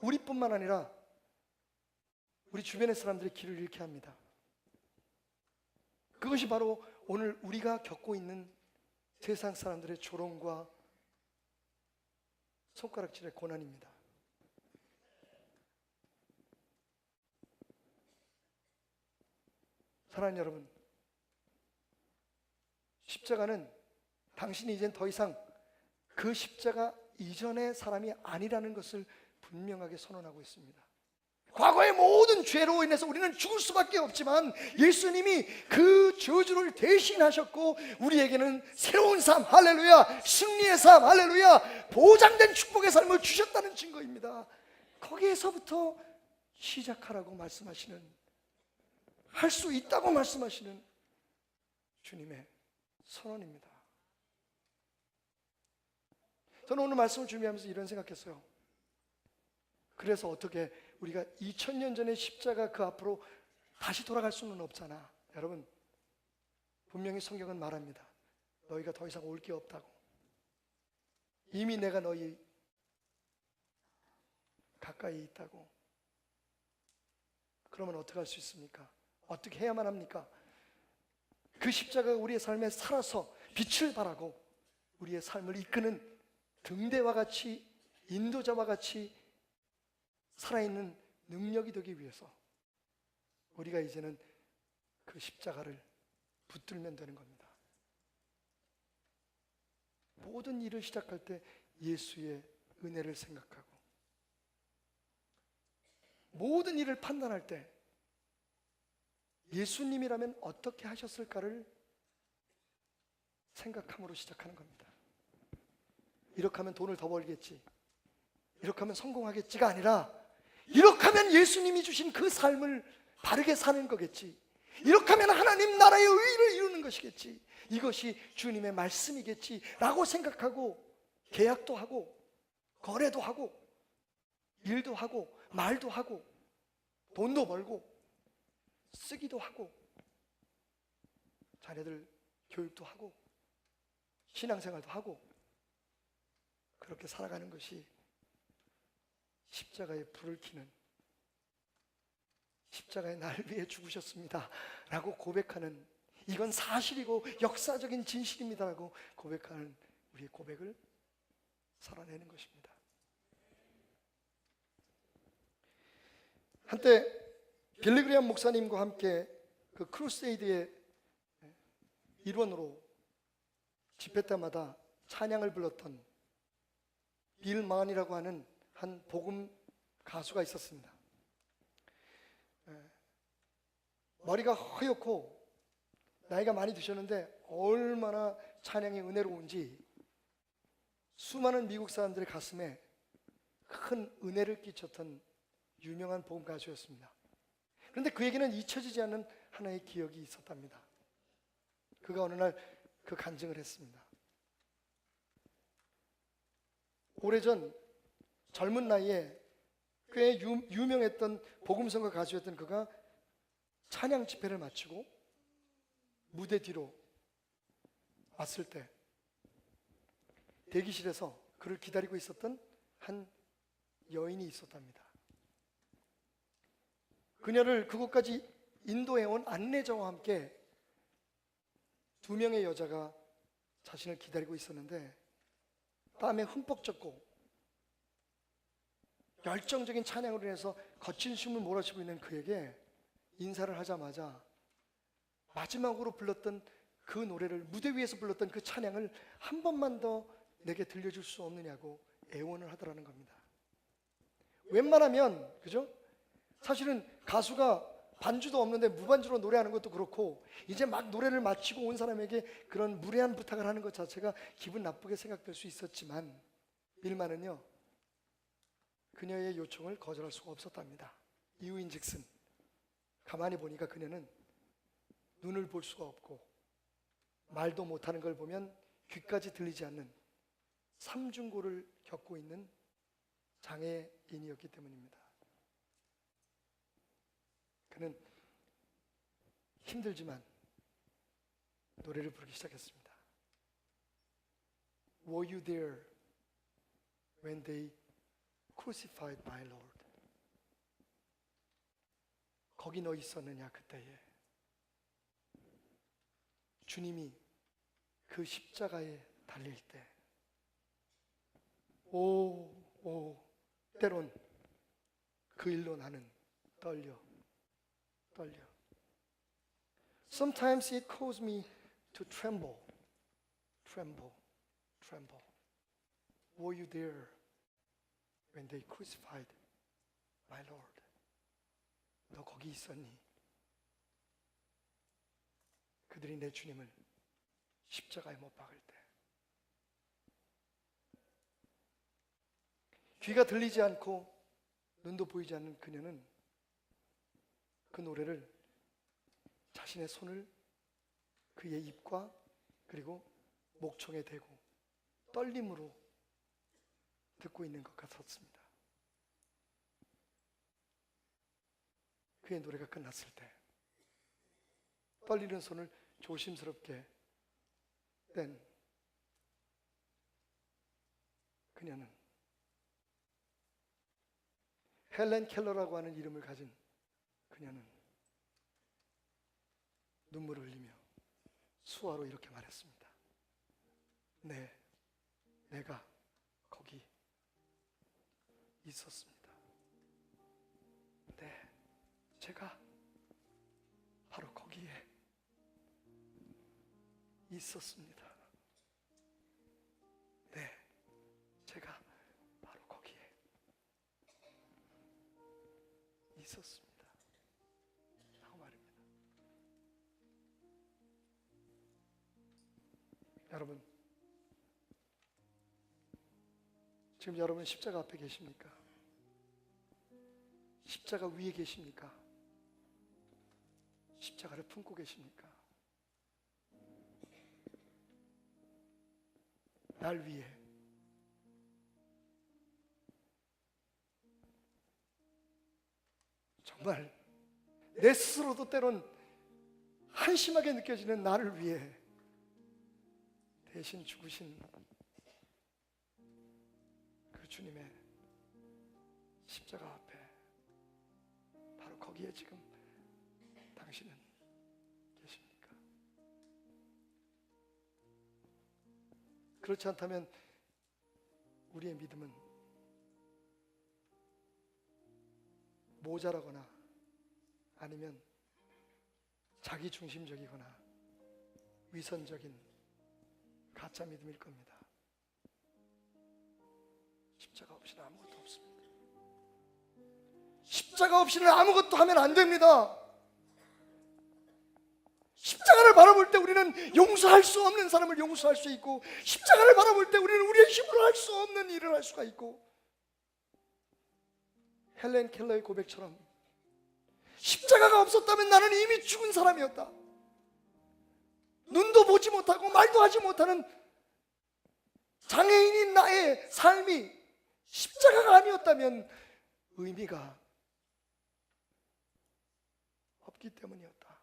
우리뿐만 아니라 우리 주변의 사람들의 길을 잃게 합니다. 그것이 바로 오늘 우리가 겪고 있는 세상 사람들의 조롱과 손가락질의 고난입니다. 사랑하는 여러분, 십자가는 당신이 이젠 더 이상 그 십자가 이전의 사람이 아니라는 것을 분명하게 선언하고 있습니다. 과거의 모든 죄로 인해서 우리는 죽을 수밖에 없지만 예수님이 그 저주를 대신하셨고 우리에게는 새로운 삶, 할렐루야, 승리의 삶, 할렐루야, 보장된 축복의 삶을 주셨다는 증거입니다. 거기에서부터 시작하라고 말씀하시는, 할 수 있다고 말씀하시는 주님의 선언입니다. 저는 오늘 말씀을 준비하면서 이런 생각했어요. 그래서 어떻게 우리가 2000년 전의 십자가 그 앞으로 다시 돌아갈 수는 없잖아. 여러분, 분명히 성경은 말합니다. 너희가 더 이상 올 게 없다고. 이미 내가 너희 가까이 있다고. 그러면 어떻게 할 수 있습니까? 어떻게 해야만 합니까? 그 십자가가 우리의 삶에 살아서 빛을 발하고 우리의 삶을 이끄는 등대와 같이, 인도자와 같이 살아있는 능력이 되기 위해서 우리가 이제는 그 십자가를 붙들면 되는 겁니다. 모든 일을 시작할 때 예수의 은혜를 생각하고, 모든 일을 판단할 때 예수님이라면 어떻게 하셨을까를 생각함으로 시작하는 겁니다. 이렇게 하면 돈을 더 벌겠지, 이렇게 하면 성공하겠지가 아니라 이렇게 하면 예수님이 주신 그 삶을 바르게 사는 거겠지, 이렇게 하면 하나님 나라의 의를 이루는 것이겠지, 이것이 주님의 말씀이겠지 라고 생각하고 계약도 하고 거래도 하고 일도 하고 말도 하고 돈도 벌고 쓰기도 하고 자녀들 교육도 하고 신앙생활도 하고 그렇게 살아가는 것이 십자가에 불을 켜는, 십자가에 날 위해 죽으셨습니다 라고 고백하는, 이건 사실이고 역사적인 진실입니다 라고 고백하는 우리의 고백을 살아내는 것입니다. 한때 빌리그리엄 목사님과 함께 그 크루세이드의 일원으로 집회 때마다 찬양을 불렀던 빌 만이라고 하는 한 복음 가수가 있었습니다. 머리가 허옇고 나이가 많이 드셨는데 얼마나 찬양이 은혜로운지 수많은 미국 사람들의 가슴에 큰 은혜를 끼쳤던 유명한 복음 가수였습니다. 그런데 그에게는 잊혀지지 않는 하나의 기억이 있었답니다. 그가 어느 날 그 간증을 했습니다. 오래전 젊은 나이에 꽤 유명했던 복음성가 가수였던 그가 찬양 집회를 마치고 무대 뒤로 왔을 때 대기실에서 그를 기다리고 있었던 한 여인이 있었답니다. 그녀를 그곳까지 인도해온 안내자와 함께 두 명의 여자가 자신을 기다리고 있었는데 땀에 흠뻑 젖고 열정적인 찬양으로 인해서 거친 숨을 몰아쉬고 있는 그에게 인사를 하자마자 마지막으로 불렀던 그 노래를, 무대 위에서 불렀던 그 찬양을 한 번만 더 내게 들려줄 수 없느냐고 애원을 하더라는 겁니다. 웬만하면 그죠? 사실은 가수가 반주도 없는데 무반주로 노래하는 것도 그렇고 이제 막 노래를 마치고 온 사람에게 그런 무례한 부탁을 하는 것 자체가 기분 나쁘게 생각될 수 있었지만 빌만은요 그녀의 요청을 거절할 수가 없었답니다. 이유인즉슨 가만히 보니까 그녀는 눈을 볼 수가 없고 말도 못하는 걸 보면 귀까지 들리지 않는 삼중고를 겪고 있는 장애인이었기 때문입니다. 그는 힘들지만 노래를 부르기 시작했습니다. Were you there when they crucified my Lord? 거기 너 있었느냐 그때에 주님이 그 십자가에 달릴 때. 때론 그 일로 나는 떨려. Sometimes it caused me to tremble. Were you there when they crucified my Lord? 너 거기 있었니? 그들이 내 주님을 십자가에 못 박을 때. 귀가 들리지 않고 눈도 보이지 않는 그녀는 그 노래를 자신의 손을 그의 입과 그리고 목청에 대고 떨림으로 듣고 있는 것 같았습니다. 그의 노래가 끝났을 때 떨리는 손을 조심스럽게 뗀 그녀는 헬렌 켈러라고 하는 이름을 가진 그녀는 눈물을 흘리며 수화로 이렇게 말했습니다. 내가 거기 있었습니다. 제가 바로 거기에 있었습니다. 제가 바로 거기에 있었습니다. 라고 말입니다. 여러분, 지금 여러분 십자가 앞에 계십니까? 십자가 위에 계십니까? 십자가를 품고 계십니까? 날 위해 정말 내 스스로도 때론 한심하게 느껴지는 나를 위해 대신 죽으신 그 주님의 십자가 앞에, 바로 거기에 지금 당신은 계십니까? 그렇지 않다면 우리의 믿음은 모자라거나 아니면 자기 중심적이거나 위선적인 가짜 믿음일 겁니다. 십자가 없이는 아무것도 없습니다. 십자가 없이는 아무것도 하면 안 됩니다. 십자가를 바라볼 때 우리는 용서할 수 없는 사람을 용서할 수 있고, 십자가를 바라볼 때 우리는 우리의 힘으로 할 수 없는 일을 할 수가 있고, 헬렌 켈러의 고백처럼 십자가가 없었다면 나는 이미 죽은 사람이었다. 눈도 보지 못하고 말도 하지 못하는 장애인인 나의 삶이 십자가가 아니었다면 의미가 없기 때문이었다.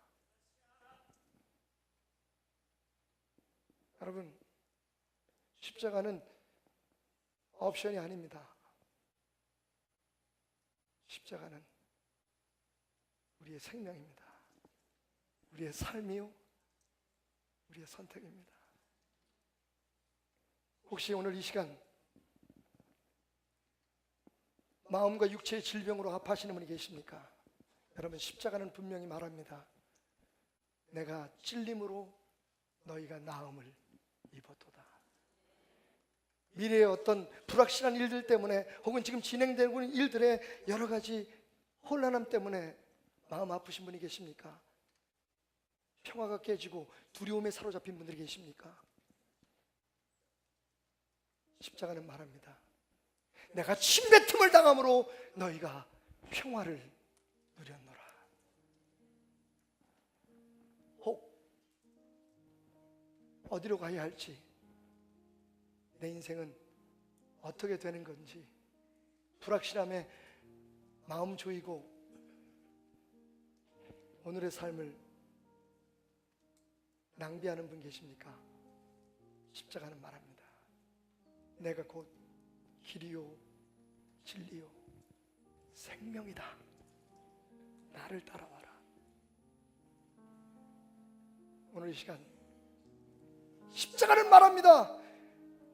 여러분, 십자가는 옵션이 아닙니다. 십자가는 우리의 생명입니다. 우리의 삶이요, 우리의 선택입니다. 혹시 오늘 이 시간 마음과 육체의 질병으로 아파하시는 분이 계십니까? 여러분, 십자가는 분명히 말합니다. 내가 찔림으로 너희가 나음을 입었도다. 미래의 어떤 불확실한 일들 때문에, 혹은 지금 진행되고 있는 일들의 여러 가지 혼란함 때문에 마음 아프신 분이 계십니까? 평화가 깨지고 두려움에 사로잡힌 분들이 계십니까? 십자가는 말합니다. 내가 침뱉음을 당함으로 너희가 평화를 누렸노라. 혹 어디로 가야 할지, 내 인생은 어떻게 되는 건지 불확실함에 마음 조이고 오늘의 삶을 낭비하는 분 계십니까? 십자가는 말합니다. 내가 곧 길이요 진리요 생명이다. 나를 따라와라. 오늘 이 시간 십자가는 말합니다.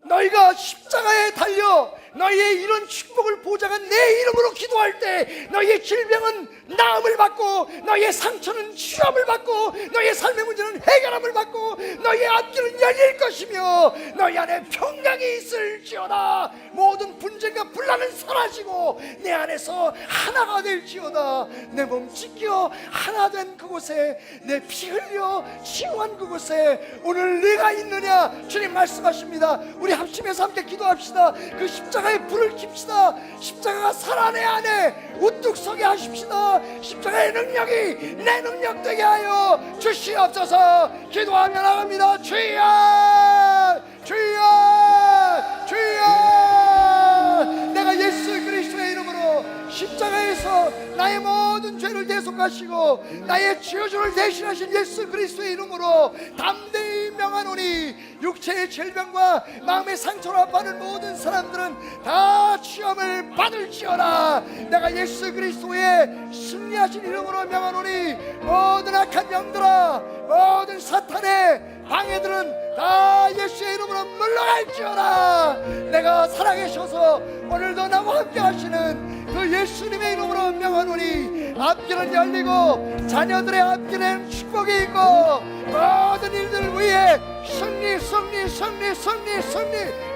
너희가 십자가에 달려 너희의 이런 축복을 보장한 내 이름으로 기도할 때 너희의 질병은 나음을 받고, 너희의 상처는 치유함을 받고, 너희의 삶의 문제는 해결함을 받고, 너희의 앞길은 열릴 것이며 너희 안에 평강이 있을지어다. 모든 분쟁과 분란은 사라지고 내 안에서 하나가 될지어다. 내 몸 찢겨 하나 된 그곳에, 내 피 흘려 치유한 그곳에 오늘 네가 있느냐 주님 말씀하십니다. 우리 합심해서 함께 기도합시다. 그 십자가의 불을 킵시다. 십자가가 살아 내 안에 우뚝 서게 하십시다. 십자가의 능력이 내 능력 되게 하여 주시옵소서. 기도하며 나갑니다. 주여, 주여, 주여. 내가 예수 그리스도의 이름으로 십자가에서 나의 모든 죄를 대속하시고 나의 죄주를 대신하신 예수 그리스도의 이름으로 담대히 명하노니, 육체의 질병과 마음의 상처로 아파하는 모든 사람들은 다 치유함을 받을지어다. 내가 예수 그리스도의 승리하신 이름으로 명하노니, 모든 악한 영들아, 모든 사탄의 방해들은 다 예수의 이름으로 물러갈지어다. 내가 살아계셔서 오늘도 나와 함께 하시는 그 예수님의 이름으로 명하노니, 앞길은 열리고 자녀들의 앞길엔 축복이 있고 모든 일들 위에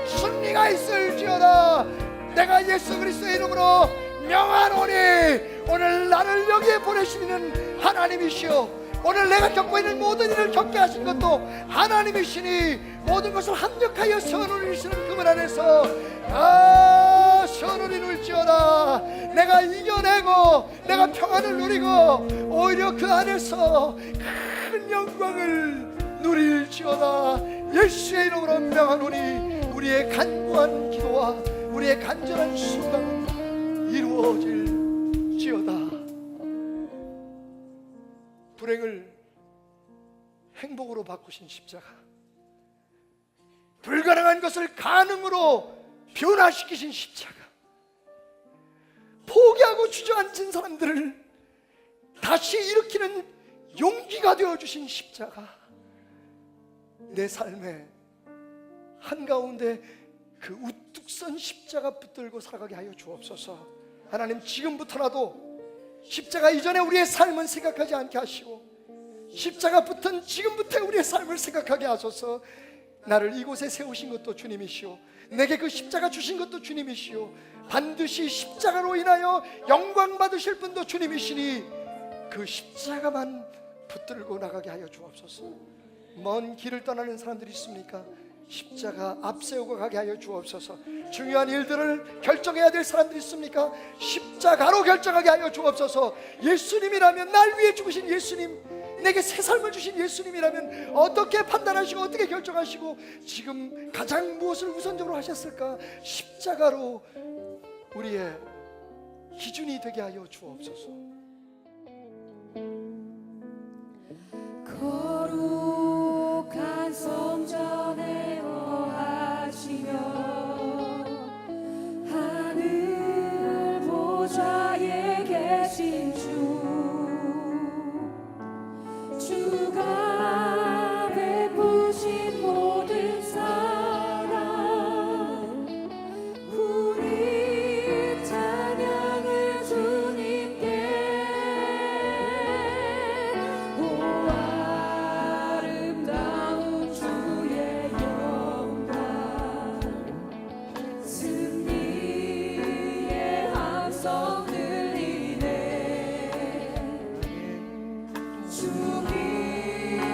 승리가 있을지어다. 내가 예수 그리스도의 이름으로 명하노니, 오늘 나를 여기에 보내시는 하나님이시오. 오늘 내가 겪고 있는 모든 일을 겪게 하신 것도 하나님이시니, 모든 것을 합력하여 선을 이루시는 그분 안에서 다 선을 이룰지어다. 내가 이겨내고 내가 평안을 누리고 오히려 그 안에서 큰 영광을 누릴지어다. 예수의 이름으로 명하노니, 우리의 간구한 기도와 우리의 간절한 수고가 이루어질지어다. 불행을 행복으로 바꾸신 십자가, 불가능한 것을 가능으로 변화시키신 십자가, 포기하고 주저앉은 사람들을 다시 일으키는 용기가 되어주신 십자가, 내 삶의 한가운데 그 우뚝 선 십자가 붙들고 살아가게 하여 주옵소서. 하나님, 지금부터라도 십자가 이전에 우리의 삶은 생각하지 않게 하시고 십자가 붙은 지금부터 우리의 삶을 생각하게 하소서. 나를 이곳에 세우신 것도 주님이시오, 내게 그 십자가 주신 것도 주님이시오, 반드시 십자가로 인하여 영광 받으실 분도 주님이시니 그 십자가만 붙들고 나가게 하여 주옵소서. 먼 길을 떠나는 사람들이 있습니까? 십자가 앞세우고 가게 하여 주옵소서. 중요한 일들을 결정해야 될 사람들이 있습니까? 십자가로 결정하게 하여 주옵소서. 예수님이라면, 날 위해 죽으신 예수님, 내게 새 삶을 주신 예수님이라면 어떻게 판단하시고 어떻게 결정하시고 지금 가장 무엇을 우선적으로 하셨을까? 십자가로 우리의 기준이 되게 하여 주옵소서. 거룩한 성전에 거하시며 하늘 보좌에 계신 주가 베푸신 모든 사랑, 우리 찬양을 주님께. 오 아름다운 주의 영광, 승리의 함성 들리네. 주님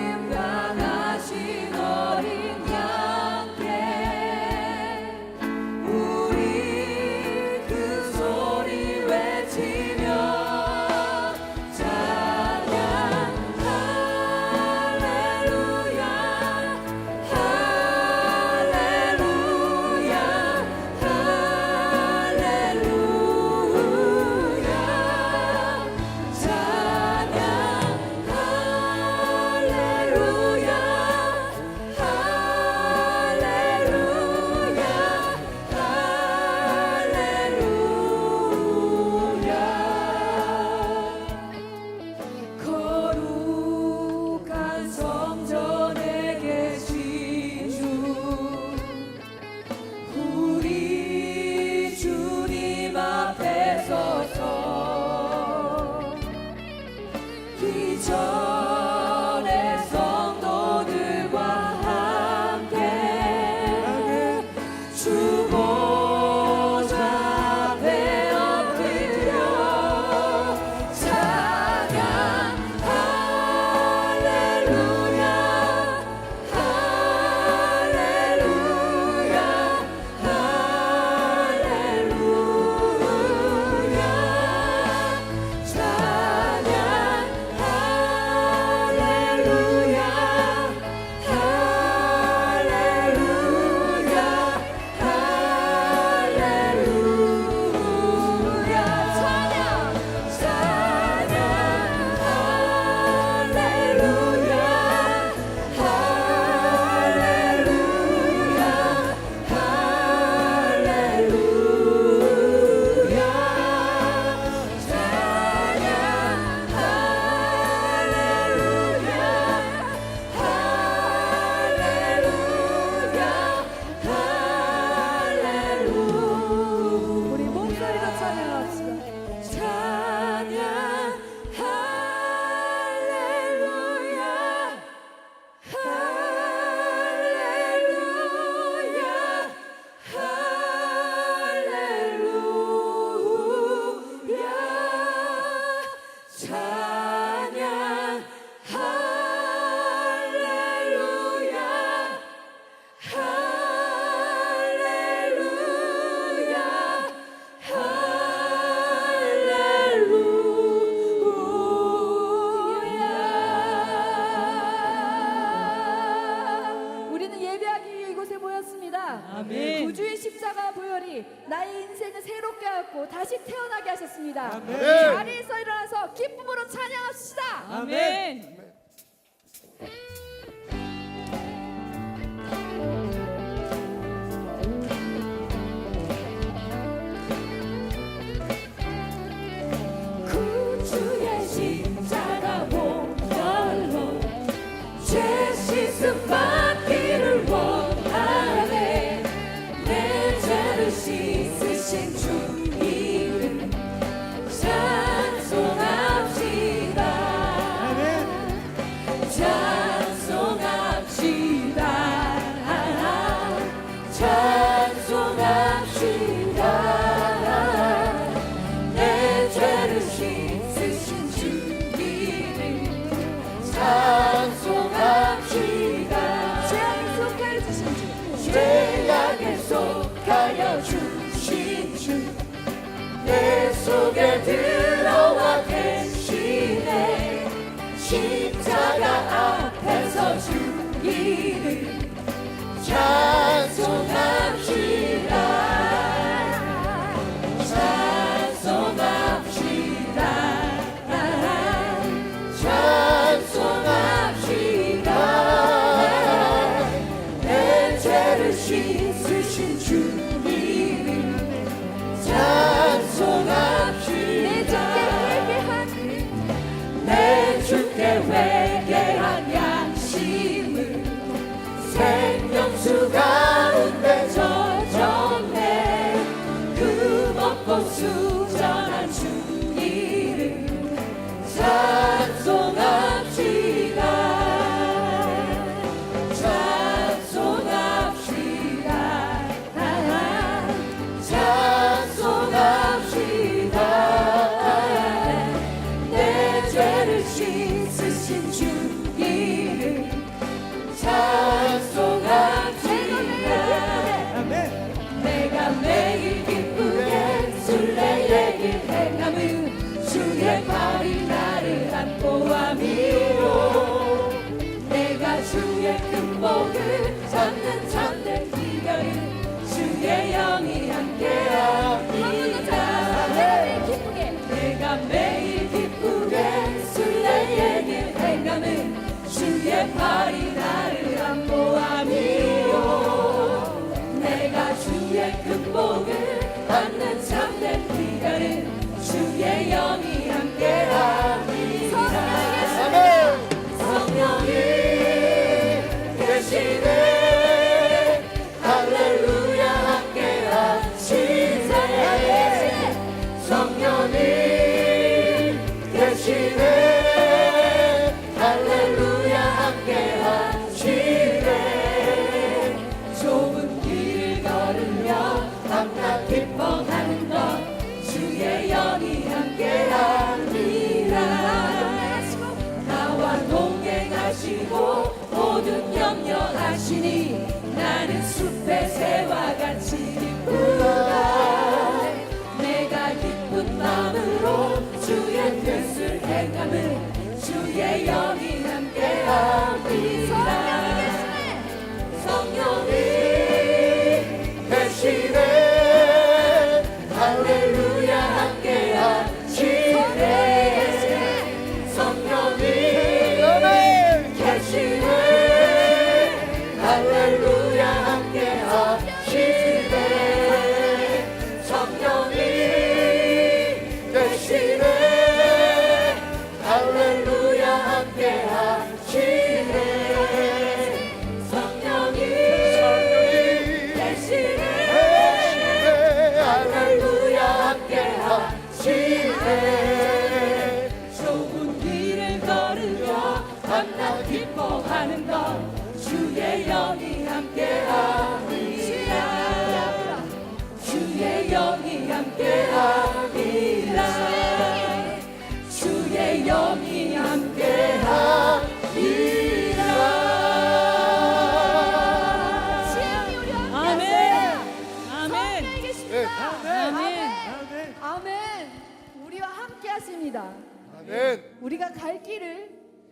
구주의 십자가 보혈이 나의 인생을 새롭게 하고 다시 태어나게 하셨습니다. 아멘. 자리에서 일어나서 기쁨으로 찬양합시다. 아멘. 구주의 십자가 보혈로 죄 씻음 받기를 원하네. 내 죄를 씻으신 주 이름 찬송합시다. 찬송합시다. 찬송합시다. 내 죄를 씻으신 주 이름 찬송합시다. 죄악에 속하여 주신 주, 죄악에 속하여 주신 주, 내 속에 들어와 계시네. 십자가 앞에서 주 이름 찬송합시다. 찬송합시다. 찬송합시다. 내 죄를 씻으신 주 이름 찬송합시다. 내 주께 회개한 양심을 생명수 가운데 젖었네. 그 먹고 수전한 주 이름 찬송합시다. 찬송합시다. 찬송합시다. 내 죄를 씻으신 주 이름 찬송합시다. 내가 매일 기쁘게 순례의 길 행함은 주의 팔이 나를 안고 함이요. 내가 주의 큰 복을 잡는 참된 비결은 주의 영이 함께합니다. 내가 매일 기쁘게 순례의 길 행함은 주의 팔이 나를 안고 함이요. 내가 주의 큰 복을 받는 참된 비결은 주의 영이 함께합니다. 성령이 계시네. 할렐루야 함께하시네. 성령이 계시네. 할렐루야 함께하시네. 좁은 길을 걸으며 밤낮 기뻐하는 것 주의 영이 함께합니다. 나와 동행하시고 모든 염려하시니 나는 숲의 새와 같이 기쁘다. 내가 기쁜 마음으로 주의 뜻을 행함은 주의 영이 함께합니다. 성령이 계시네. 할렐루야 함께하시네. 성령이 계시네. 할렐루야 함께하시네. 성령이 계시네. 할렐루야 함께하시네. 성령이 계시네. 할렐루야 함께하시네. 좁은 길을 걸으며 밤낮 기뻐하는 것 주의 영이 함께합니다. 주의 영이 함께합니다. 주의 영이 함께합니다. 아멘. 아멘. 아멘. 아멘. 우리와 함께 하십니다. 아멘. 우리가 갈 길을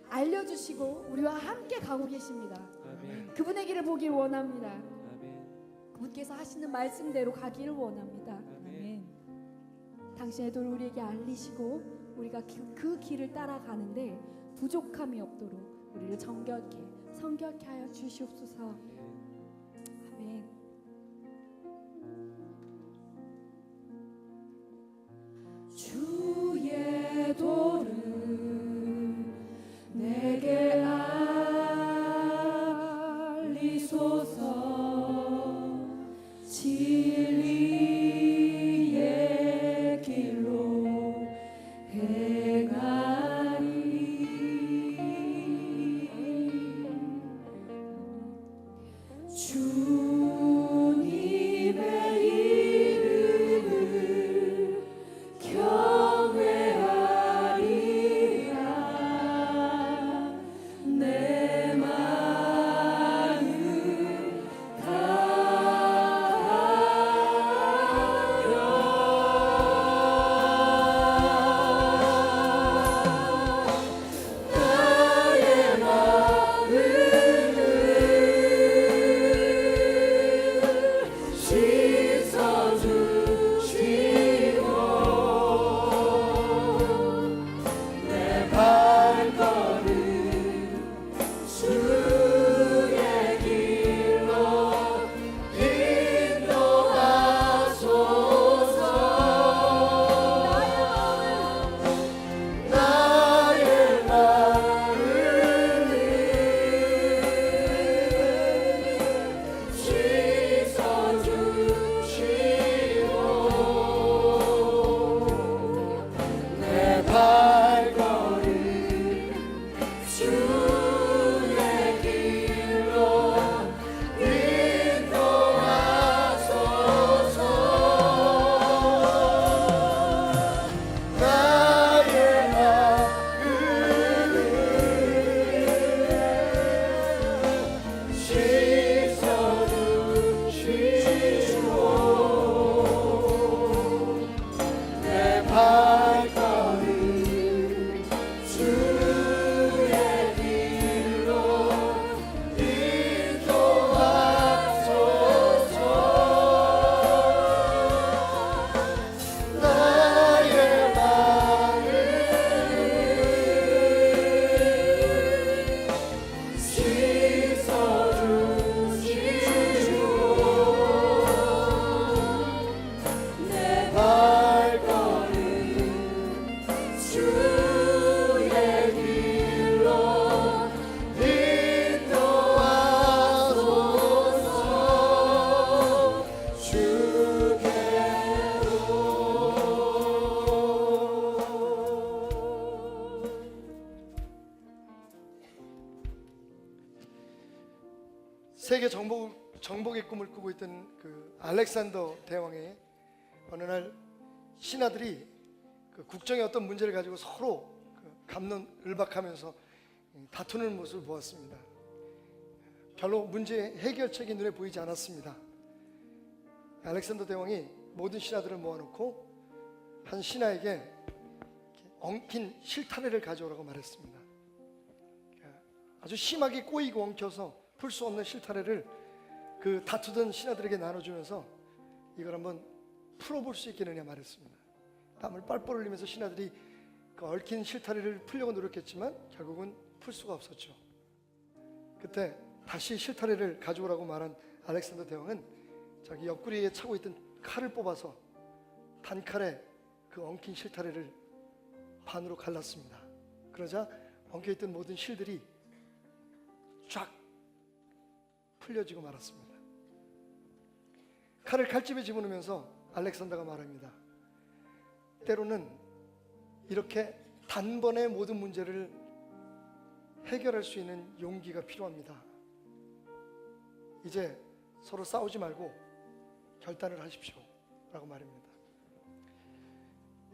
알려주시고 우리와 함께 가고 계십니다. 그분의 길을 보길 원합니다. 그분께서 하시는 말씀대로 가기를 원합니다. 아멘. 당신의 도를 우리에게 알리시고 우리가 그 길을 따라가는데 부족함이 없도록 우리를 정결케 성결케 하여 주시옵소서. 아멘. 주의 도를 내게 알리소서. 진리의 길로 행하리. 주님의 이름을 경외하리라. 내 마음 세계 정복의 꿈을 꾸고 있던 그 알렉산더 대왕의 어느 날 신하들이 그 국정의 어떤 문제를 가지고 서로 갑론을박하면서 다투는 모습을 보았습니다. 별로 문제 해결책이 눈에 보이지 않았습니다. 알렉산더 대왕이 모든 신하들을 모아놓고 한 신하에게 엉킨 실타래를 가져오라고 말했습니다. 아주 심하게 꼬이고 엉켜서 풀 수 없는 실타래를 그 다투던 신하들에게 나눠주면서 이걸 한번 풀어볼 수 있겠느냐 말했습니다. 땀을 뻘뻘 흘리면서 신하들이 그 얽힌 실타래를 풀려고 노력했지만 결국은 풀 수가 없었죠. 그때 다시 실타래를 가져오라고 말한 알렉산더 대왕은 자기 옆구리에 차고 있던 칼을 뽑아서 단칼에 그 엉킨 실타래를 반으로 갈랐습니다. 그러자 엉켜있던 모든 실들이 쫙 풀려지고 말았습니다. 칼을 칼집에 집어넣으면서 알렉산더가 말합니다. 때로는 이렇게 단번에 모든 문제를 해결할 수 있는 용기가 필요합니다. 이제 서로 싸우지 말고 결단을 하십시오 라고 말합니다.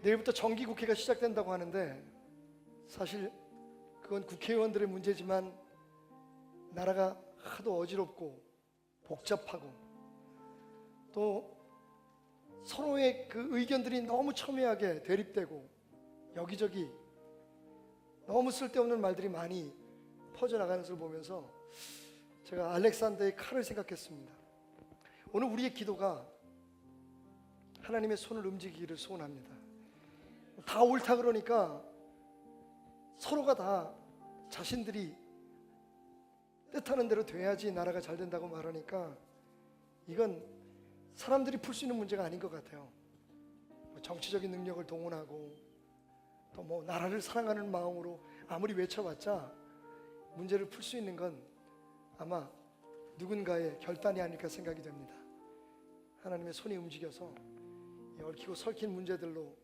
내일부터 정기국회가 시작된다고 하는데 사실 그건 국회의원들의 문제지만 나라가 하도 어지럽고 복잡하고 또 서로의 그 의견들이 너무 첨예하게 대립되고 여기저기 너무 쓸데없는 말들이 많이 퍼져나가는 것을 보면서 제가 알렉산더의 칼을 생각했습니다. 오늘 우리의 기도가 하나님의 손을 움직이기를 소원합니다. 다 옳다 그러니까 서로가 다 자신들이 뜻하는 대로 돼야지 나라가 잘 된다고 말하니까 이건 사람들이 풀 수 있는 문제가 아닌 것 같아요. 정치적인 능력을 동원하고 또 뭐 나라를 사랑하는 마음으로 아무리 외쳐봤자 문제를 풀 수 있는 건 아마 누군가의 결단이 아닐까 생각이 됩니다. 하나님의 손이 움직여서 이 얽히고 설킨 문제들로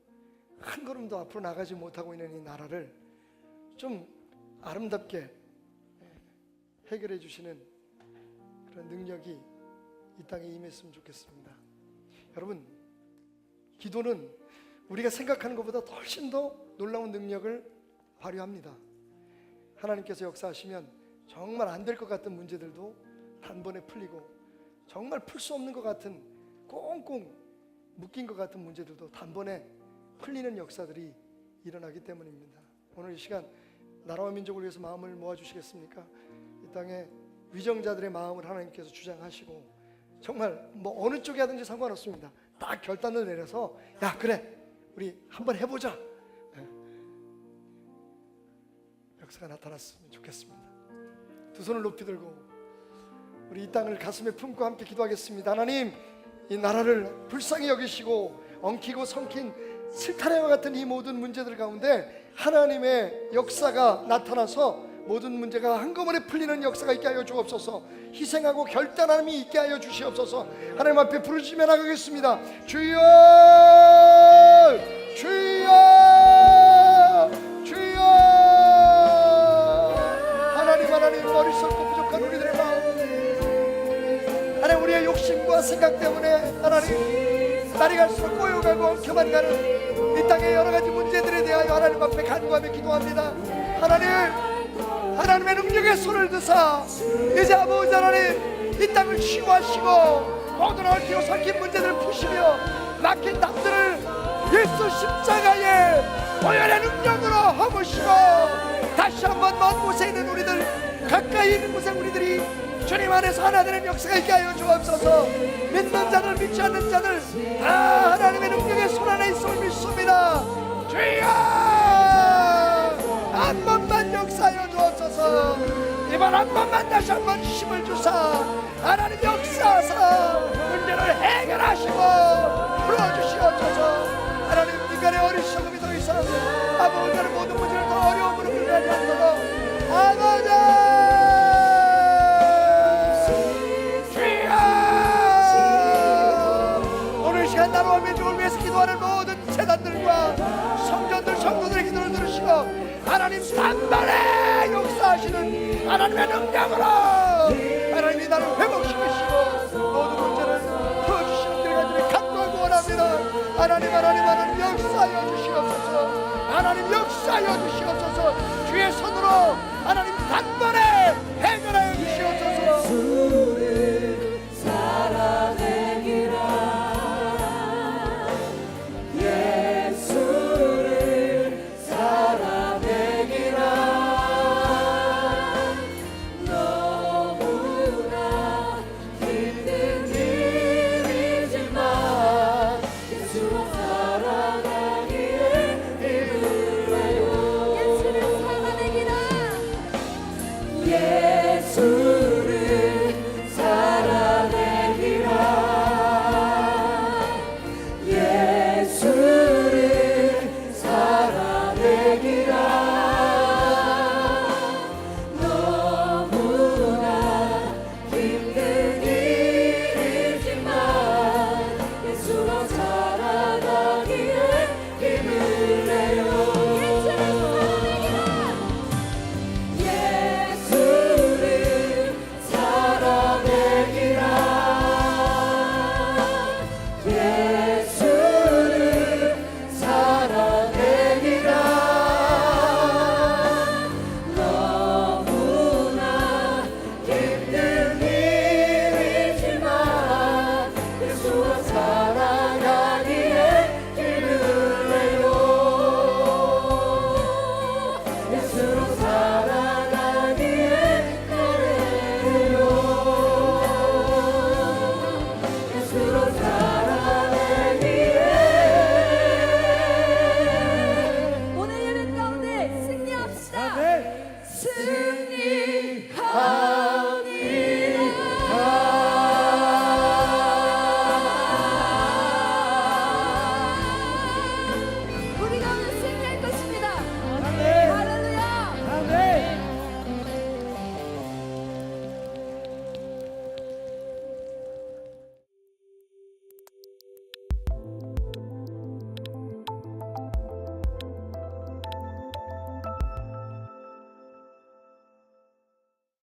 한 걸음도 앞으로 나가지 못하고 있는 이 나라를 좀 아름답게 해결해 주시는 그런 능력이 이 땅에 임했으면 좋겠습니다. 여러분, 기도는 우리가 생각하는 것보다 훨씬 더 놀라운 능력을 발휘합니다. 하나님께서 역사하시면 정말 안 될 것 같은 문제들도 단번에 풀리고, 정말 풀 수 없는 것 같은 꽁꽁 묶인 것 같은 문제들도 단번에 풀리는 역사들이 일어나기 때문입니다. 오늘 이 시간 나라와 민족을 위해서 마음을 모아주시겠습니까? 이 땅에 위정자들의 마음을 하나님께서 주장하시고, 정말 뭐 어느 쪽에 하든지 상관없습니다. 딱 결단을 내려서 야 그래 우리 한번 해보자, 역사가 나타났으면 좋겠습니다. 두 손을 높이 들고 우리 이 땅을 가슴에 품고 함께 기도하겠습니다. 하나님, 이 나라를 불쌍히 여기시고 엉키고 성킨 실타래와 같은 이 모든 문제들 가운데 하나님의 역사가 나타나서 모든 문제가 한꺼번에 풀리는 역사가 있게 하여 주옵소서. 희생하고 결단함이 있게 하여 주시옵소서. 하나님 앞에 부르짖며 나가겠습니다. 주여, 주여, 주여. 하나님 어리석고 부족한 우리들의 마음, 하나님 우리의 욕심과 생각 때문에 하나님 날이 갈수록 꼬여가고 엉켜만 가는 이 땅의 여러 가지 문제들에 대하여 하나님 앞에 간구하며 기도합니다. 하나님의 능력의 손을 드사 이제 아버지 하나님 이 땅을 치유하시고 모든 얽히고 설킨 문제들을 푸시며 막힌 담들을 예수 십자가의 보혈의 능력으로 허무시고 다시 한번 먼 곳에 있는 우리들, 가까이 있는 곳에 우리들이 주님 안에서 하나 되는 역사가 있게 하여 주옵소서. 믿는 자들 믿지 않는 자들 다 하나님의 능력의 손 안에 있음을 믿습니다. 주여, 한 번만 역사하여 주옵소서. 이번 한 번만 다시 한 번 힘을 주사 하나님 역사하사 문제를 해결하시고 풀어주시옵소서. 하나님, 인간의 어리석음이 더 이상 아버지의 모든 문제를 더 어려움으로 끌어가지 않도록 아버지 주여, 오늘 시간 나라와 민족을 위해서 기도하는 모든 재단들과 성전들 성도들의 기도를 들으시고 하나님 단번에 역사하시는 하나님의 능력으로 하나님이 나를 회복시키시고 모든 문제를 풀어주시는 길 간절히 간구하고 원합니다. 하나님 역사하여 주시옵소서. 하나님 역사하여 주시옵소서. 주의 손으로 하나님 단번에 해결하여 주시옵소서. 예수를 살아내기라, 예수를 살아내기라. 너무나 힘든 일이지만 예수를 살아가기에 힘들어요. 예수를 살아내기라, 예수